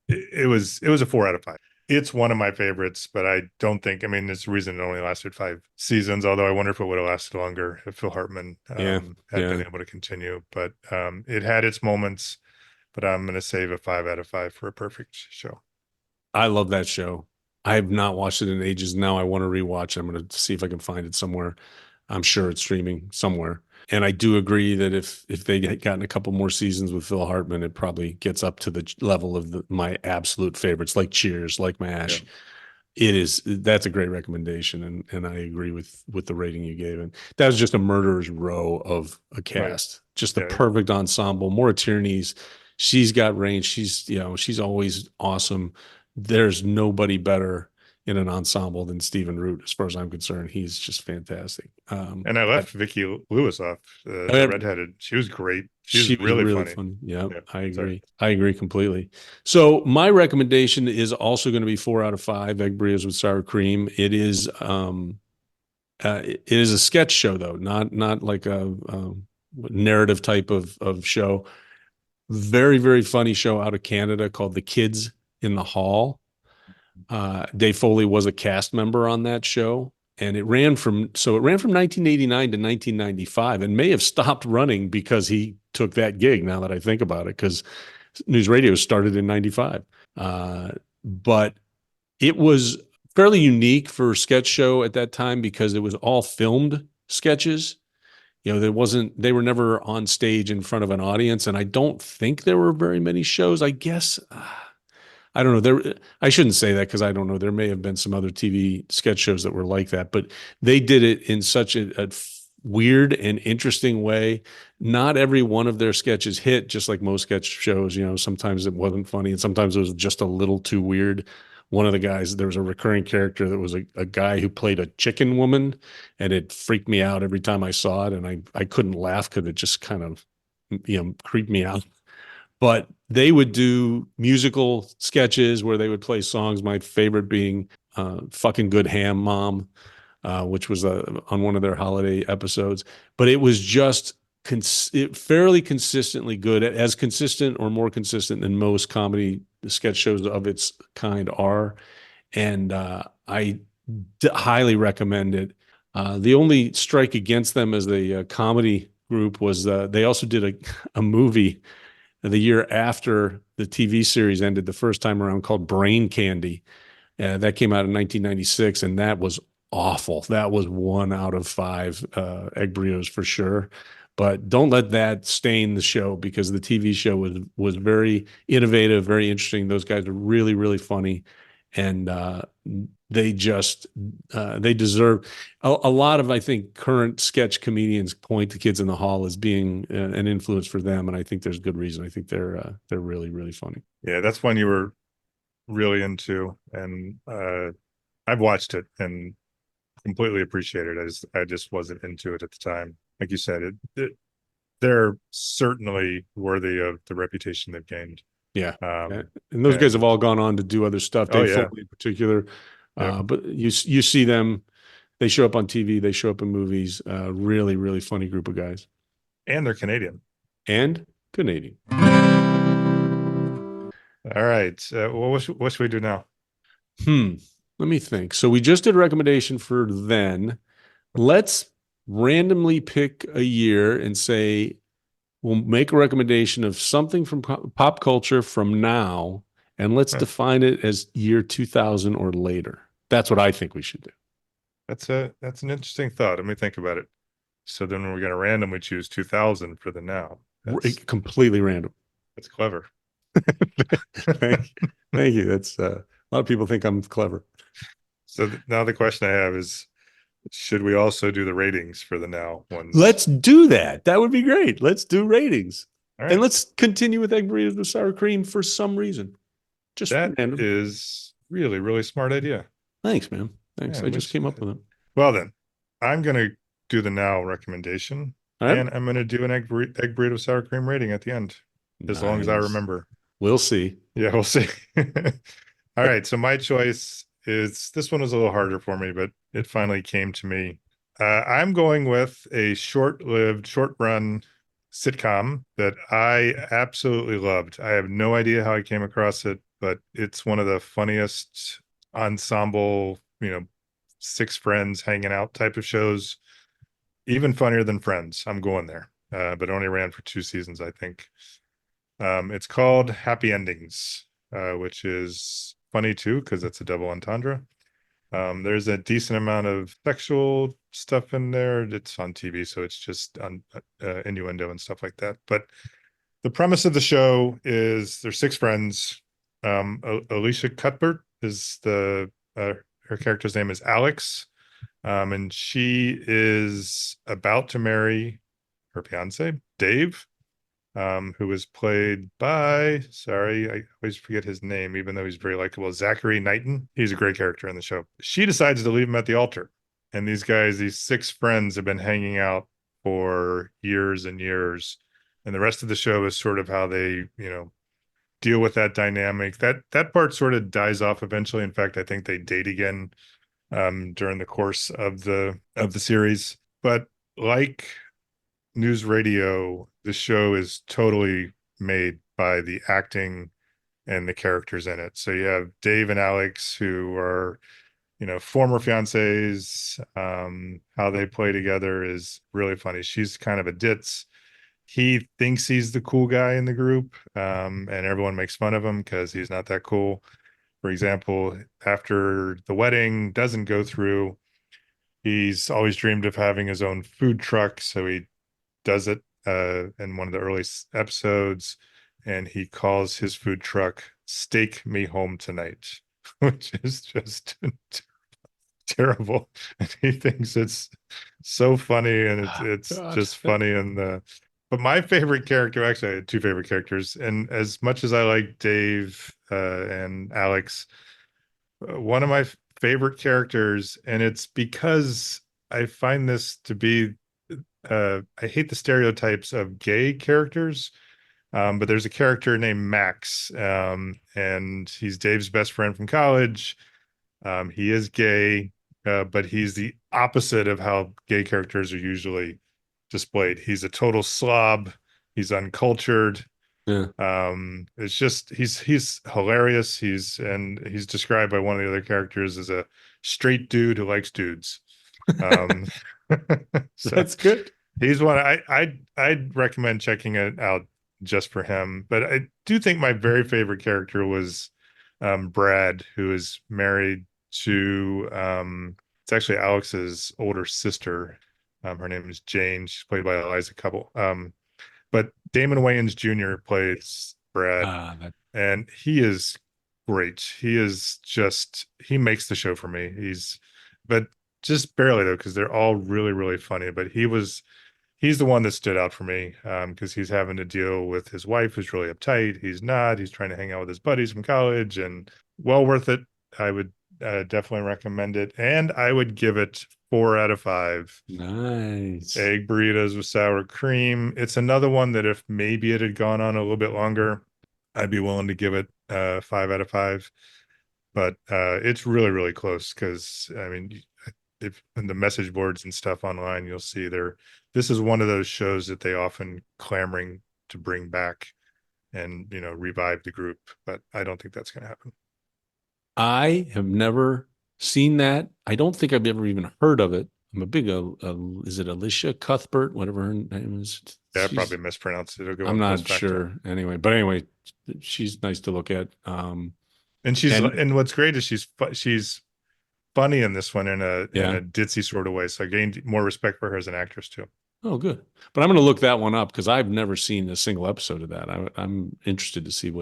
it was a 4 out of 5. It's one of my favorites, but I don't think. I mean, it's the reason it only lasted 5 seasons. Although I wonder if it would have lasted longer if Phil Hartman had been able to continue. But it had its moments. But I'm going to save a 5 out of 5 for a perfect show. I love that show. I have not watched it in ages. Now I want to rewatch it. I'm going to see if I can find it somewhere. I'm sure it's streaming somewhere. And I do agree that if they had gotten a couple more seasons with Phil Hartman, it probably gets up to the level of my absolute favorites, like Cheers, like MASH. Yeah. That's a great recommendation, and I agree with the rating you gave. And that was just a murderer's row of a cast, right. Just the perfect ensemble. Maura Tierney's, she's got range. She's always awesome. There's nobody better in an ensemble than Stephen Root, as far as I'm concerned. He's just fantastic. And I left Vicki Lewis off, the redheaded. She was great. She was really funny. Yeah, I agree. Sorry. I agree completely. So my recommendation is also going to be 4 out of 5, egg burritos with sour cream. It is a sketch show, though, not like a narrative type of show. Very, very funny show out of Canada called The Kids in the Hall. Dave Foley was a cast member on that show, and it ran from 1989 to 1995, and may have stopped running because he took that gig. Now that I think about it, because News Radio started in 95, but it was fairly unique for a sketch show at that time because it was all filmed sketches. They were never on stage in front of an audience, and I don't think there were very many shows. I guess. I don't know. I shouldn't say that because I don't know. There may have been some other TV sketch shows that were like that, but they did it in such a weird and interesting way. Not every one of their sketches hit, just like most sketch shows. Sometimes it wasn't funny, and sometimes it was just a little too weird. One of the guys, there was a recurring character that was a guy who played a chicken woman, and it freaked me out every time I saw it, and I couldn't laugh because it just kind of creeped me out. But they would do musical sketches where they would play songs. My favorite being Fucking Good Ham Mom, which was on one of their holiday episodes. But it was just fairly consistently good, as consistent or more consistent than most comedy sketch shows of its kind are. And I highly recommend it. The only strike against them as a comedy group was they also did a movie the year after the TV series ended the first time around called Brain Candy. That came out in 1996, and that was awful. That was 1 out of 5 egg burritos for sure. But don't let that stain the show, because the TV show was very innovative, very interesting. Those guys are really, really funny. And they deserve a lot of, I think, current sketch comedians point to Kids in the Hall as being an influence for them, and I think there's good reason. I think they're really, really funny. Yeah, that's when you were really into, and I've watched it and completely appreciate it. I just wasn't into it at the time. Like you said, they're certainly worthy of the reputation they've gained. Yeah. Yeah. Um, And those guys have and all gone on to do other stuff. oh Dave yeah, Foley in particular. yep. But you see them, they show up on TV, they show up in movies. Really, really funny group of guys. And they're Canadian. And Canadian. All right. Well, what should we do now? Hmm. Let me think. So we just did a recommendation for then. Let's randomly pick a year and say we'll make a recommendation of something from pop culture from now, and let's Huh. define it as year 2000 or later. That's what I think we should do. That's an interesting thought. Let me think about it. So then we're going to randomly choose 2000 for the now. Completely random. That's clever. Thank you. That's a lot of people think I'm clever. So now the question I have is, should we also do the ratings for the now ones? Let's do that. That would be great. Let's do ratings. All And right. let's continue with egg burritos with sour cream for some reason. Just That random. is really, really smart idea. Thanks, man. Thanks. Yeah, I just came up with it. well then, I'm going to do the now recommendation, All right. and I'm going to do an egg burrito sour cream rating at the end, as long as I Nice. remember. We'll see. Yeah, we'll see. All right. So my choice is, this one was a little harder for me, but it finally came to me. I'm going with a short-lived, short-run sitcom that I absolutely loved. I have no idea how I came across it, but it's one of the funniest ensemble, six friends hanging out type of shows. Even funnier than Friends. I'm going there. But it only ran for 2 seasons, I think. It's called Happy Endings, which is funny too, because it's a double entendre. There's a decent amount of sexual stuff in there. It's on TV, so it's just on innuendo and stuff like that. But the premise of the show is there's six friends. Alicia Cuthbert is her character's name is Alex, and she is about to marry her fiance Dave, who was played by, sorry, I always forget his name, even though he's very likable, Zachary Knighton. He's a great character in the show. She decides to leave him at the altar. And these six friends have been hanging out for years and years. And the rest of the show is sort of how they, deal with that dynamic. That part sort of dies off eventually. In fact, I think they date again during the course of the series. But like News Radio, the show is totally made by the acting and the characters in it. So you have Dave and Alex, who are, former fiancés. How they play together is really funny. She's kind of a ditz. He thinks he's the cool guy in the group, and everyone makes fun of him because he's not that cool. For example, after the wedding doesn't go through, he's always dreamed of having his own food truck. So he does it in one of the early episodes, and he calls his food truck "Steak Me Home Tonight," which is just terrible. And he thinks it's so funny, and it's God. just funny. And but my favorite character, actually, I had two favorite characters, and as much as I like Dave and Alex, one of my favorite characters, and it's because I find this to be I hate the stereotypes of gay characters, but there's a character named Max, and he's Dave's best friend from college. He is gay, but he's the opposite of how gay characters are usually displayed. He's a total slob. He's uncultured. Yeah. It's just he's hilarious. He's described by one of the other characters as a straight dude who likes dudes. Um, so That's good. he's one I'd recommend checking it out just for him. But I do think my very favorite character was Brad, who is married to it's actually Alex's older sister. Her name is Jane. She's played by Eliza Couple. But Damon Wayans Jr. plays Brad, and he is great. He makes the show for me. But just barely though, because they're all really, really funny. But he's the one that stood out for me, because he's having to deal with his wife who's really uptight. He's not. He's trying to hang out with his buddies from college, and Well worth it. I would definitely recommend it, and I would give it 4 out of 5 Nice. egg burritos with sour cream. It's another one that if maybe it had gone on a little bit longer, I'd be willing to give it 5 out of 5. But it's really, really close because I mean, if in the message boards and stuff online, you'll see this is one of those shows that they often clamoring to bring back and revive the group. But I don't think that's going to happen. I have never seen that. I don't think I've ever even heard of it. I'm a big, is it Alicia Cuthbert, whatever her name is? Yeah, I probably She's, mispronounced it. I'll go I'm and not post facto. sure anyway, but anyway, she's nice to look at. And And what's great is she's funny in this one in yeah. a ditzy sort of way. So I gained more respect for her as an actress too. Oh, good. But I'm going to look that one up because I've never seen a single episode of that. I'm interested to see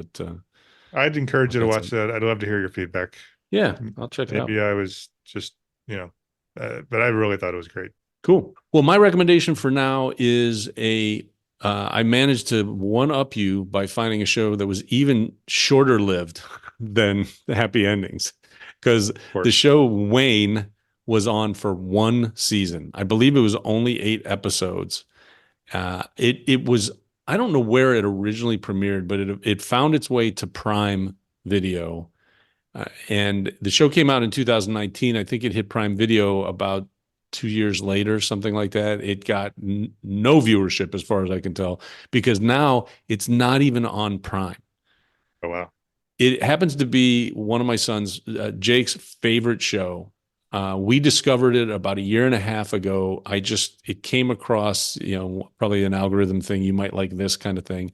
I'd encourage what you to that's watch like. that. I'd love to hear your feedback. Yeah, I'll check it out. Maybe I was just, but I really thought it was great. Cool. Well, my recommendation for now is I managed to one up you by finding a show that was even shorter lived than the Happy Endings. Because Of the course. show Wayne was on for one season. I believe it was only 8 episodes. It was, I don't know where it originally premiered, but it found its way to Prime Video. And the show came out in 2019. I think it hit Prime Video about 2 years later, something like that. It got no viewership as far as I can tell, because now it's not even on Prime. Oh, wow. It happens to be one of my son's, Jake's favorite show. We discovered it about a year and a half ago. It came across, probably an algorithm thing. You might like this kind of thing.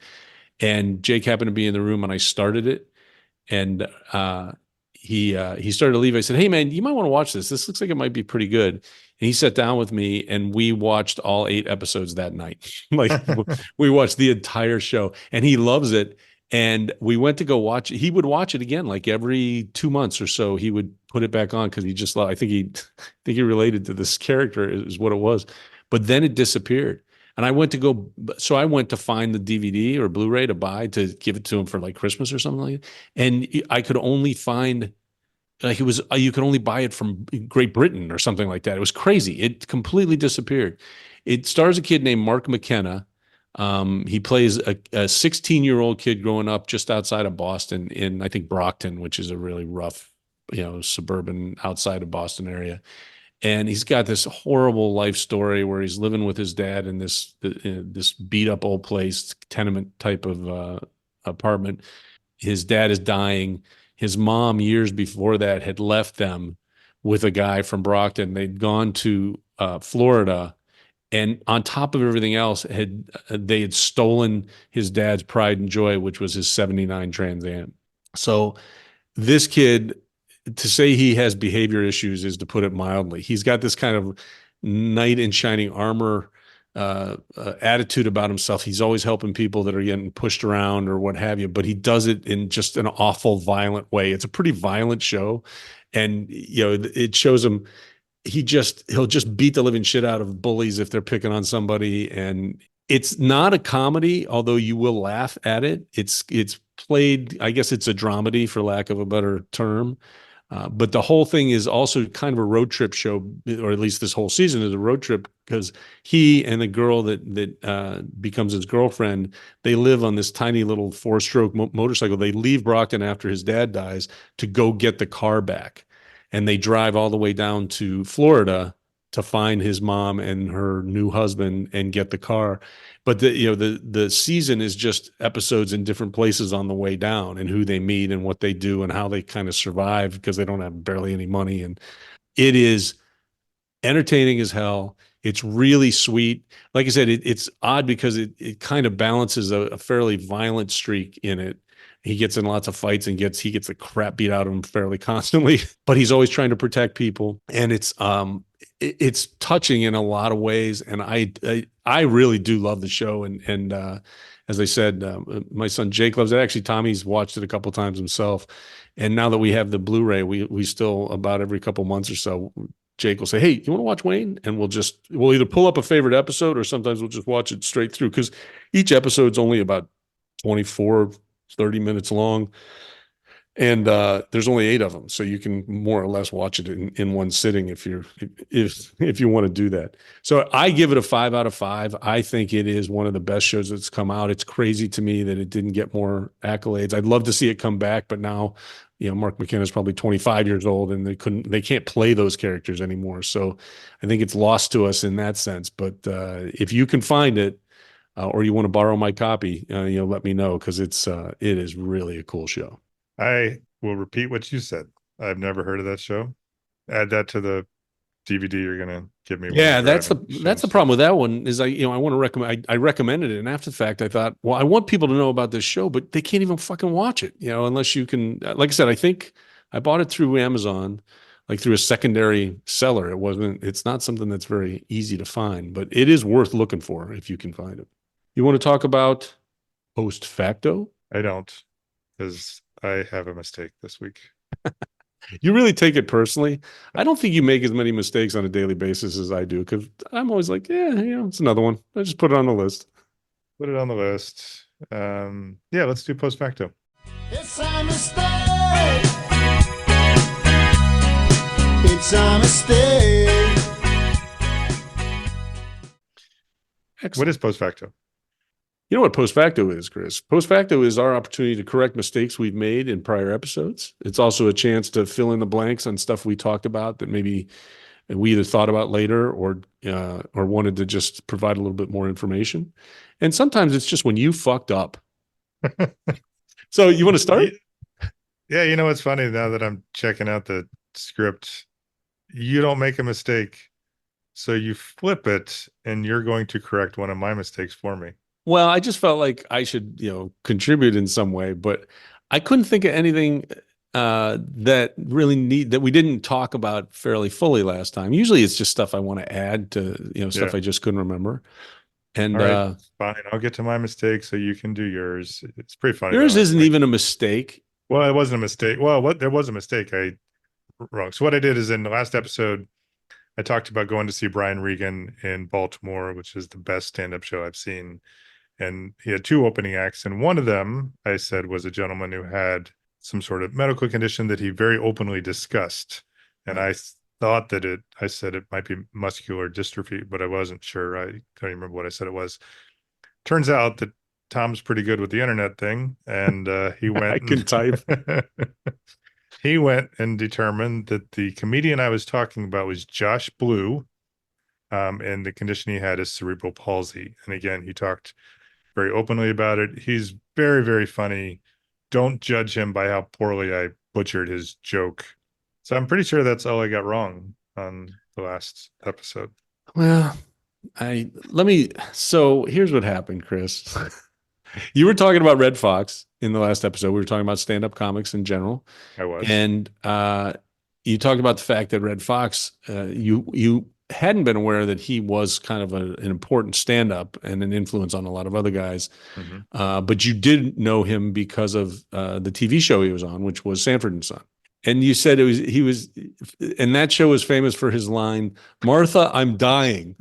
And Jake happened to be in the room and I started it. And he started to leave. I said, "Hey man, you might want to watch this. This looks like it might be pretty good." And he sat down with me and we watched all 8 episodes that night. Like we watched the entire show and he loves it. And we went to go watch it. He would watch it again, like every 2 months or so. He would put it back on because he just loved. I think he related to this character is what it was. But then it disappeared. And so I went to find the DVD or Blu-ray to buy to give it to him for like Christmas or something like that. And I could only find like it was you could only buy it from Great Britain or something like that. It was crazy. It completely disappeared. It stars a kid named Mark McKenna. He plays a 16-year-old kid growing up just outside of Boston in I think Brockton, which is a really rough, suburban outside of Boston area. And he's got this horrible life story where he's living with his dad in this beat up old place, tenement type of apartment. His dad is dying. His mom, years before that, had left them with a guy from Brockton. They'd gone to Florida, and on top of everything else, they had stolen his dad's pride and joy, which was his '79 Trans Am. So this kid, to say he has behavior issues is to put it mildly. He's got this kind of knight in shining armor attitude about himself. He's always helping people that are getting pushed around or what have you, but he does it in just an awful, violent way. It's a pretty violent show, and it shows him. He'll just beat the living shit out of bullies if they're picking on somebody, and it's not a comedy, although you will laugh at it. It's played, I guess it's a dramedy for lack of a better term. But the whole thing is also kind of a road trip show, or at least this whole season is a road trip because he and the girl that becomes his girlfriend, they live on this tiny little 4-stroke motorcycle. They leave Brockton after his dad dies to go get the car back, and they drive all the way down to Florida to find his mom and her new husband and get the car. But the season is just episodes in different places on the way down and who they meet and what they do and how they kind of survive because they don't have barely any money. And it is entertaining as hell. It's really sweet. Like I said, it's odd because it kind of balances a fairly violent streak in it. He gets in lots of fights and he gets the crap beat out of him fairly constantly, but he's always trying to protect people. And it's touching in a lot of ways. And I really do love the show. And as I said, my son Jake loves it. Actually, Tommy's watched it a couple times himself. And now that we have the Blu-ray, we still about every couple months or so, Jake will say, "Hey, you want to watch Wayne?" And we'll either pull up a favorite episode or sometimes we'll just watch it straight through because each episode's only about 24, 30 minutes long. And there's only 8 of them, so you can more or less watch it in one sitting if you want to do that. So I give it a 5 out of 5. I think it is one of the best shows that's come out. It's crazy to me that it didn't get more accolades. I'd love to see it come back, but now, Mark McKenna is probably 25 years old, and they can't play those characters anymore. So I think it's lost to us in that sense. But if you can find it, or you want to borrow my copy, let me know, because it is really a cool show. I will repeat what you said. I've never heard of that show. Add that to the DVD you're gonna give me. Yeah, that's the problem with that one is I want to recommend. I recommended it, and after the fact, I thought, well, I want people to know about this show, but they can't even fucking watch it, unless you can. Like I said, I think I bought it through Amazon, like through a secondary seller. It's not something that's very easy to find, but it is worth looking for if you can find it. You want to talk about Post Facto? I don't, because I have a mistake this week. You really take it personally. I don't think you make as many mistakes on a daily basis as I do, because I'm always like, yeah, it's another one. I just put it on the list. Put it on the list. Yeah, let's do Post Facto. It's a mistake. It's a mistake. Excellent. What is Post Facto? You know what Post Facto is, Chris? Post Facto is our opportunity to correct mistakes we've made in prior episodes. It's also a chance to fill in the blanks on stuff we talked about that maybe we either thought about later or wanted to just provide a little bit more information. And sometimes it's just when you fucked up. So you want to start? Yeah, you know what's funny now that I'm checking out the script? You don't make a mistake. So you flip it and you're going to correct one of my mistakes for me. Well, I just felt like I should, contribute in some way, but I couldn't think of anything that we didn't talk about fairly fully last time. Usually it's just stuff I want to add to, stuff I just couldn't remember. And all right, fine. I'll get to my mistake so you can do yours. It's pretty funny. Yours isn't even a mistake. Well, it wasn't a mistake. Well, there was a mistake. Wrong. So what I did is in the last episode, I talked about going to see Brian Regan in Baltimore, which is the best stand-up show I've seen. And he had 2 opening acts. And one of them, I said, was a gentleman who had some sort of medical condition that he very openly discussed. And I thought that I said it might be muscular dystrophy, but I wasn't sure. I don't even remember what I said it was. Turns out that Tom's pretty good with the internet thing. And he went. I can type. He went and determined that the comedian I was talking about was Josh Blue. And the condition he had is cerebral palsy. And again, he talked very openly about it. He's very, very funny. Don't judge him by how poorly I butchered his joke. So I'm pretty sure that's all I got wrong on the last episode. Well, so here's what happened, Chris. You were talking about Red Fox in the last episode. We were talking about stand-up comics in general. I was. And you talked about the fact that Red Fox, you hadn't been aware that he was kind of an important stand-up and an influence on a lot of other guys. Mm-hmm. But you did know him because of the TV show he was on, which was Sanford and Son. And you said and that show was famous for his line, "Martha, I'm dying."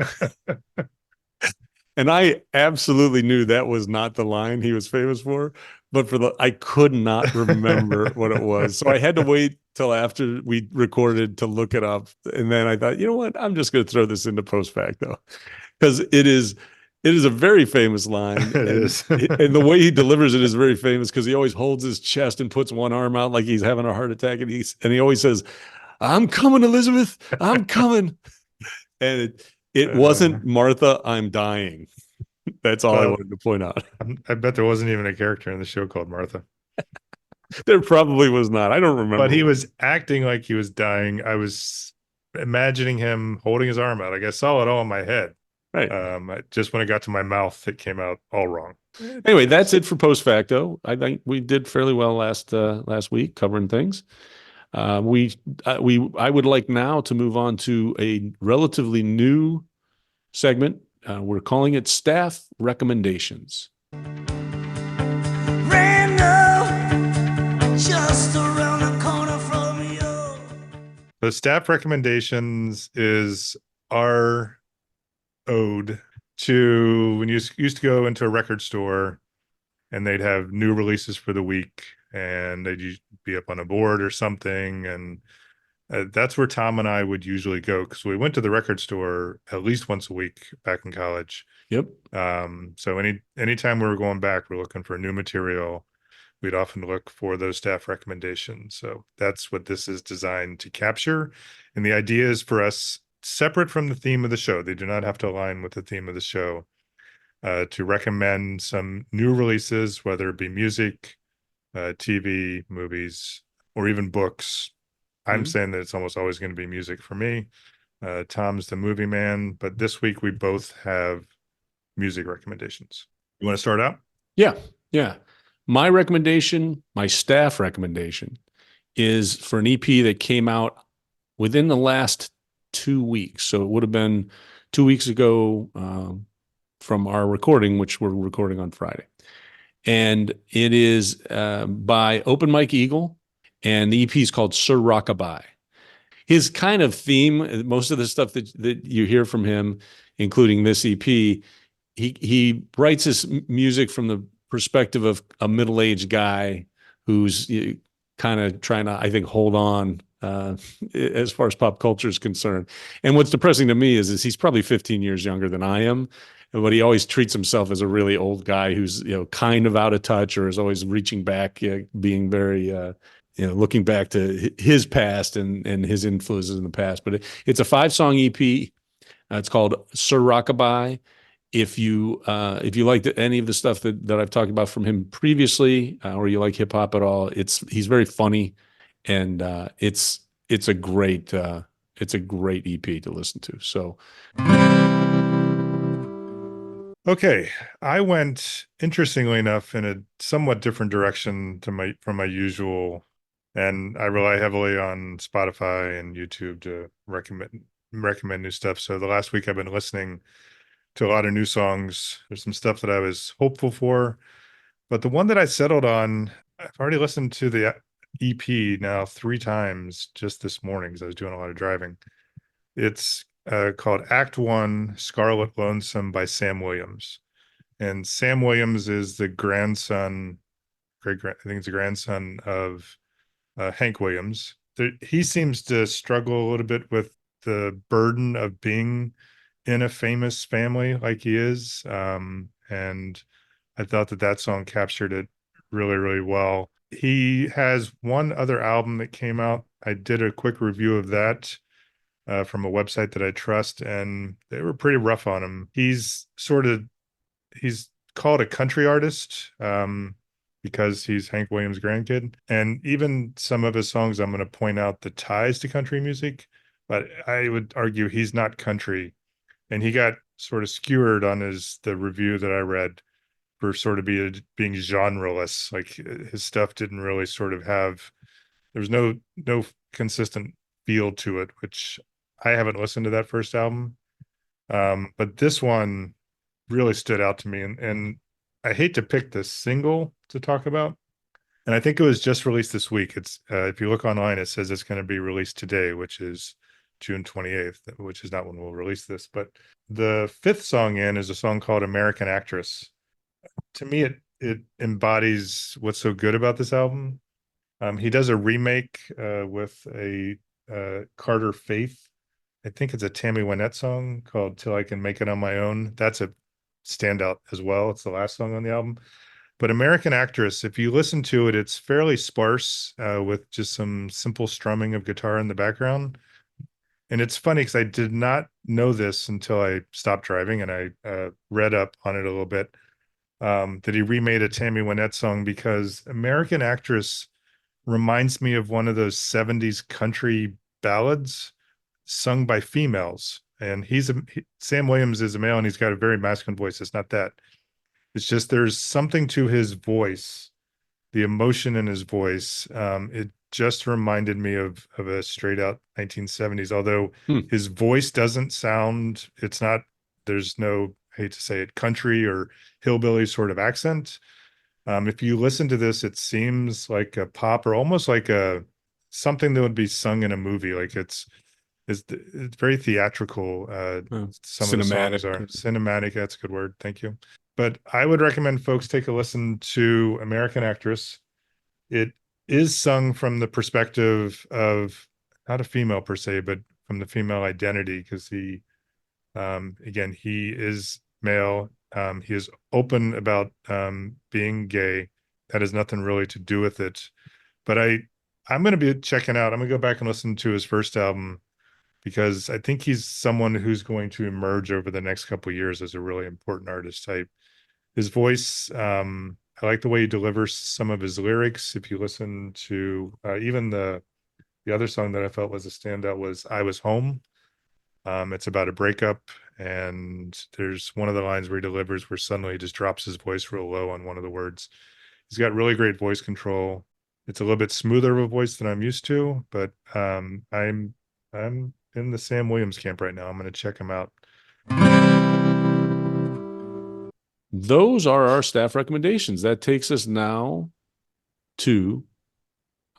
And I absolutely knew that was not the line he was famous for, but I could not remember what it was. So I had to wait till after we recorded to look it up. And then I thought, you know what? I'm just going to throw this into Post Facto, because it is a very famous line. It is. And the way he delivers it is very famous, because he always holds his chest and puts one arm out like he's having a heart attack. And he always says, "I'm coming, Elizabeth, I'm coming." And it wasn't Martha, I'm dying. That's all I wanted to point out. I bet there wasn't even a character in the show called Martha. There probably was not. I don't remember. But he was acting like he was dying. I was imagining him holding his arm out. Like I saw it all in my head. Right. Just when it got to my mouth, it came out all wrong. Anyway, that's it for Post Facto. I think we did fairly well last week covering things. I would like now to move on to a relatively new segment. We're calling it Staff Recommendations. Just around the corner from you. The Staff Recommendations is our ode to when you used to go into a record store and they'd have new releases for the week, and they'd be up on a board or something. And that's where Tom and I would usually go, because we went to the record store at least once a week back in college. Yep. So anytime we were going back, we're looking for new material. We'd often look for those staff recommendations. So that's what this is designed to capture. And the idea is for us, separate from the theme of the show, they do not have to align with the theme of the show, to recommend some new releases, whether it be music, TV, movies, or even books. I'm Mhm. saying that it's almost always going to be music for me. Tom's the movie man, but this week we both have music recommendations. You want to start out? Yeah. Yeah. My recommendation, my staff recommendation, is for an EP that came out within the last 2 weeks. So it would have been 2 weeks ago from our recording, which we're recording on Friday. And it is by Open Mike Eagle, and the EP is called Sir Rockabye. His kind of theme, most of the stuff that you hear from him, including this EP, he writes his music from the perspective of a middle-aged guy who's kind of trying to, I think, hold on as far as pop culture is concerned. And what's depressing to me is he's probably 15 years younger than I am, but he always treats himself as a really old guy who's kind of out of touch, or is always reaching back, being very looking back to his past and his influences in the past. But it's a 5-song EP. It's called Sir Rockabye. If you like any of the stuff that I've talked about from him previously, or you like hip hop at all, he's very funny, and it's a great EP to listen to. So, Okay, I went, interestingly enough, in a somewhat different direction from my usual, and I rely heavily on Spotify and YouTube to recommend new stuff. So the last week I've been listening to a lot of new songs. There's some stuff that I was hopeful for, but the one that I settled on, I've already listened to the EP now 3 times just this morning because I was doing a lot of driving. It's called Act One, Scarlet Lonesome by Sam Williams. And Sam Williams is the grandson, I think it's the grandson of Hank Williams. He seems to struggle a little bit with the burden of being in a famous family like he is. And I thought that song captured it really, really well. He has one other album that came out. I did a quick review of that from a website that I trust, and they were pretty rough on him. He's called a country artist because he's Hank Williams' grandkid. And even some of his songs, I'm going to point out the ties to country music, but I would argue he's not country. And he got sort of skewered on the review that I read for sort of being genreless. Like his stuff didn't really sort of there was no consistent feel to it, which I haven't listened to that first album. But this one really stood out to me. And I hate to pick this single to talk about. And I think it was just released this week. It's if you look online, it says it's going to be released today, which is June 28th, which is not when we'll release this. But the 5th song is a song called American Actress. To me, it embodies what's so good about this album. He does a remake with a Carter Faith. I think it's a Tammy Wynette song called Till I Can Make It on My Own. That's a standout as well. It's the last song on the album. But American Actress, if you listen to it, it's fairly sparse with just some simple strumming of guitar in the background. And it's funny because I did not know this until I stopped driving, and I read up on it a little bit, that he remade a Tammy Wynette song, because American Actress reminds me of one of those 70s country ballads sung by females. And Sam Williams is a male, and he's got a very masculine voice. It's not that. It's just there's something to his voice, the emotion in his voice. It just reminded me of a straight out 1970s, although his voice doesn't sound, there's no, I hate to say it, country or hillbilly sort of accent. If you listen to this, it seems like a pop, or almost like something that would be sung in a movie. Like it's very theatrical. Some cinematic. of the songs are cinematic. That's a good word. Thank you. But I would recommend folks take a listen to American Actress. It is sung from the perspective of not a female per se, but from the female identity, because again, he is male. He is open about being gay. That has nothing really to do with it. But I'm going to be checking out. I'm going to go back and listen to his first album, because I think he's someone who's going to emerge over the next couple of years as a really important artist type. His voice, I like the way he delivers some of his lyrics. If you listen to even the other song that I felt was a standout was "I Was Home." It's about a breakup, and there's one of the lines where he delivers where suddenly he just drops his voice real low on one of the words. He's got really great voice control. It's a little bit smoother of a voice than I'm used to, but I'm in the Sam Williams camp right now. I'm going to check him out. Those are our staff recommendations. That takes us now to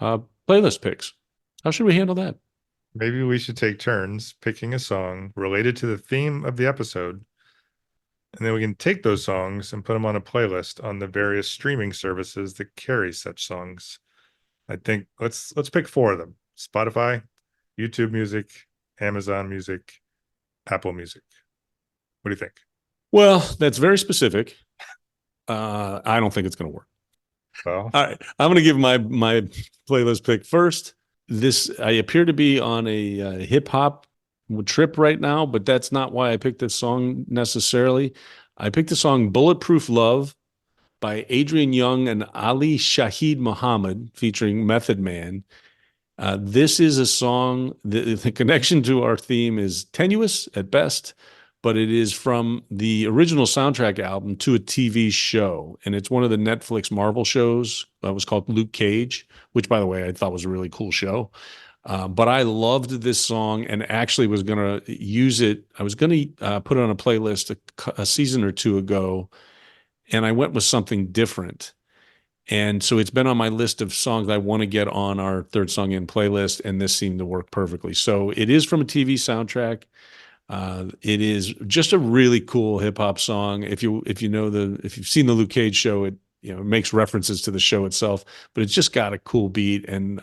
playlist picks. How should we handle that? Maybe we should take turns picking a song related to the theme of the episode, and then we can take those songs and put them on a playlist on the various streaming services that carry such songs. I think let's pick 4 of them: Spotify, YouTube Music, Amazon Music, Apple Music. What do you think? Well, that's very specific. I don't think it's going to work. Well, All right, I'm going to give my playlist pick first. I appear to be on a hip hop trip right now, but that's not why I picked this song necessarily. I picked the song "Bulletproof Love" by Adrian Young and Ali Shaheed Muhammad, featuring Method Man. This is a song, the connection to our theme is tenuous at best, but it is from the original soundtrack album to a TV show. And it's one of the Netflix Marvel shows that was called Luke Cage, which, by the way, I thought was a really cool show. But I loved this song and actually was going to use it. I was going to put it on a playlist a season or 2 ago, and I went with something different. And so it's been on my list of songs I want to get on our Third Song In playlist, and this seemed to work perfectly. So it is from a TV soundtrack. It is just a really cool hip hop song. If you've seen the Luke Cage show, it makes references to the show itself, but it's just got a cool beat, and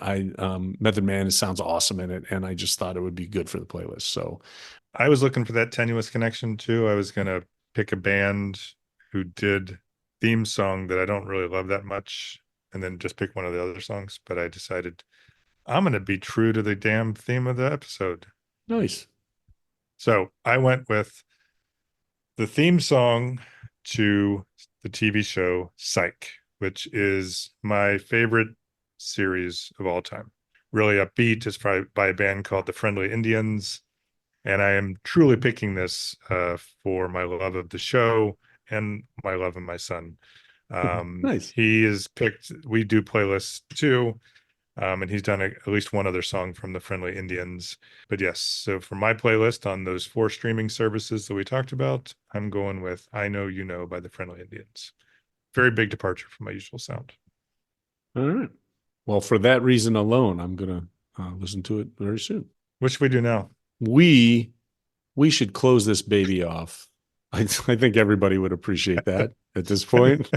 Method Man sounds awesome in it, and I just thought it would be good for the playlist. So I was looking for that tenuous connection too. I was going to pick a band who did theme song that I don't really love that much, and then just pick one of the other songs, but I decided I'm going to be true to the damn theme of the episode. nice. So I went with the theme song to the TV show Psych, which is my favorite series of all time. Really upbeat. It's by a band called the Friendly Indians. And I am truly picking this for my love of the show and my love of my son. Nice. He is picked, we do playlists too. And he's done at least one other song from the Friendly Indians. But yes, so for my playlist on those 4 streaming services that we talked about, I'm going with I Know You Know by the Friendly Indians. Very big departure from my usual sound. All right. Well, for that reason alone, I'm going to listen to it very soon. What should we do now? We should close this baby off. I think everybody would appreciate that at this point.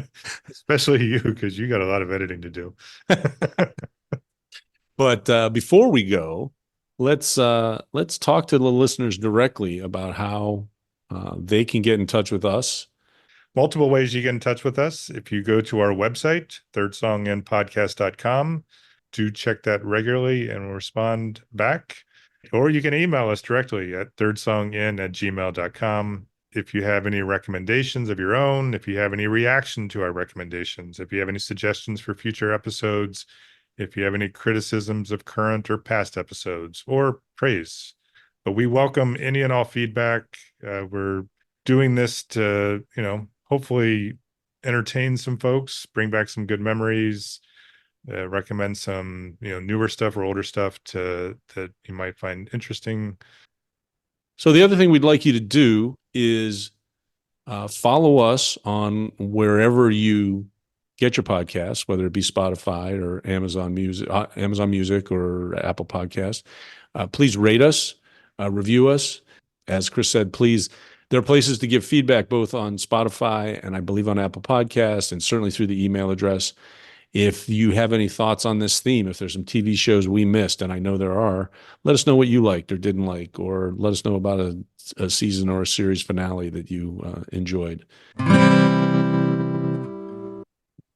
Especially you, because you got a lot of editing to do. But before we go, let's talk to the listeners directly about how they can get in touch with us. Multiple ways you get in touch with us. If you go to our website, thirdsonginpodcast.com, do check that regularly and we'll respond back. Or you can email us directly at thirdsongin@gmail.com. If you have any recommendations of your own, if you have any reaction to our recommendations, if you have any suggestions for future episodes, if you have any criticisms of current or past episodes, or praise. But we welcome any and all feedback. We're doing this to, hopefully entertain some folks, bring back some good memories, recommend some, newer stuff or older stuff that you might find interesting. So the other thing we'd like you to do is follow us on wherever you get your podcasts, whether it be Spotify or Amazon Music or Apple Podcasts. Please rate us, review us. As Chris said, please There are places to give feedback both on Spotify and I believe on Apple Podcasts and certainly through the email address. If you have any thoughts on this theme, if there's some TV shows we missed, and I know there are, let us know what you liked or didn't like, or let us know about a season or a series finale that you enjoyed.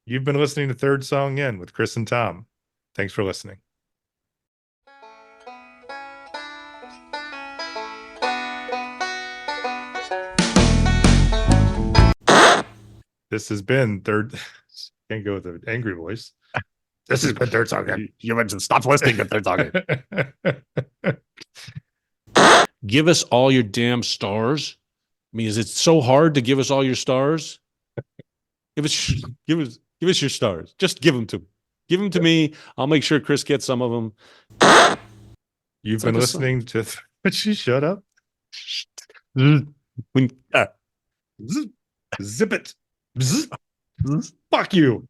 You've been listening to Third Song In with Chris and Tom. Thanks for listening. This has been Third. Can't go with an angry voice. This has been Third Song In. You mentioned stop listening to Third Song In. Give us all your damn stars. I mean, is it so hard to give us all your stars? Give us your stars. Just give them to me. Give them to me. I'll make sure Chris gets some of them. You've It's been like a song. listening to. Would she shut up? When, Zip it. Fuck you.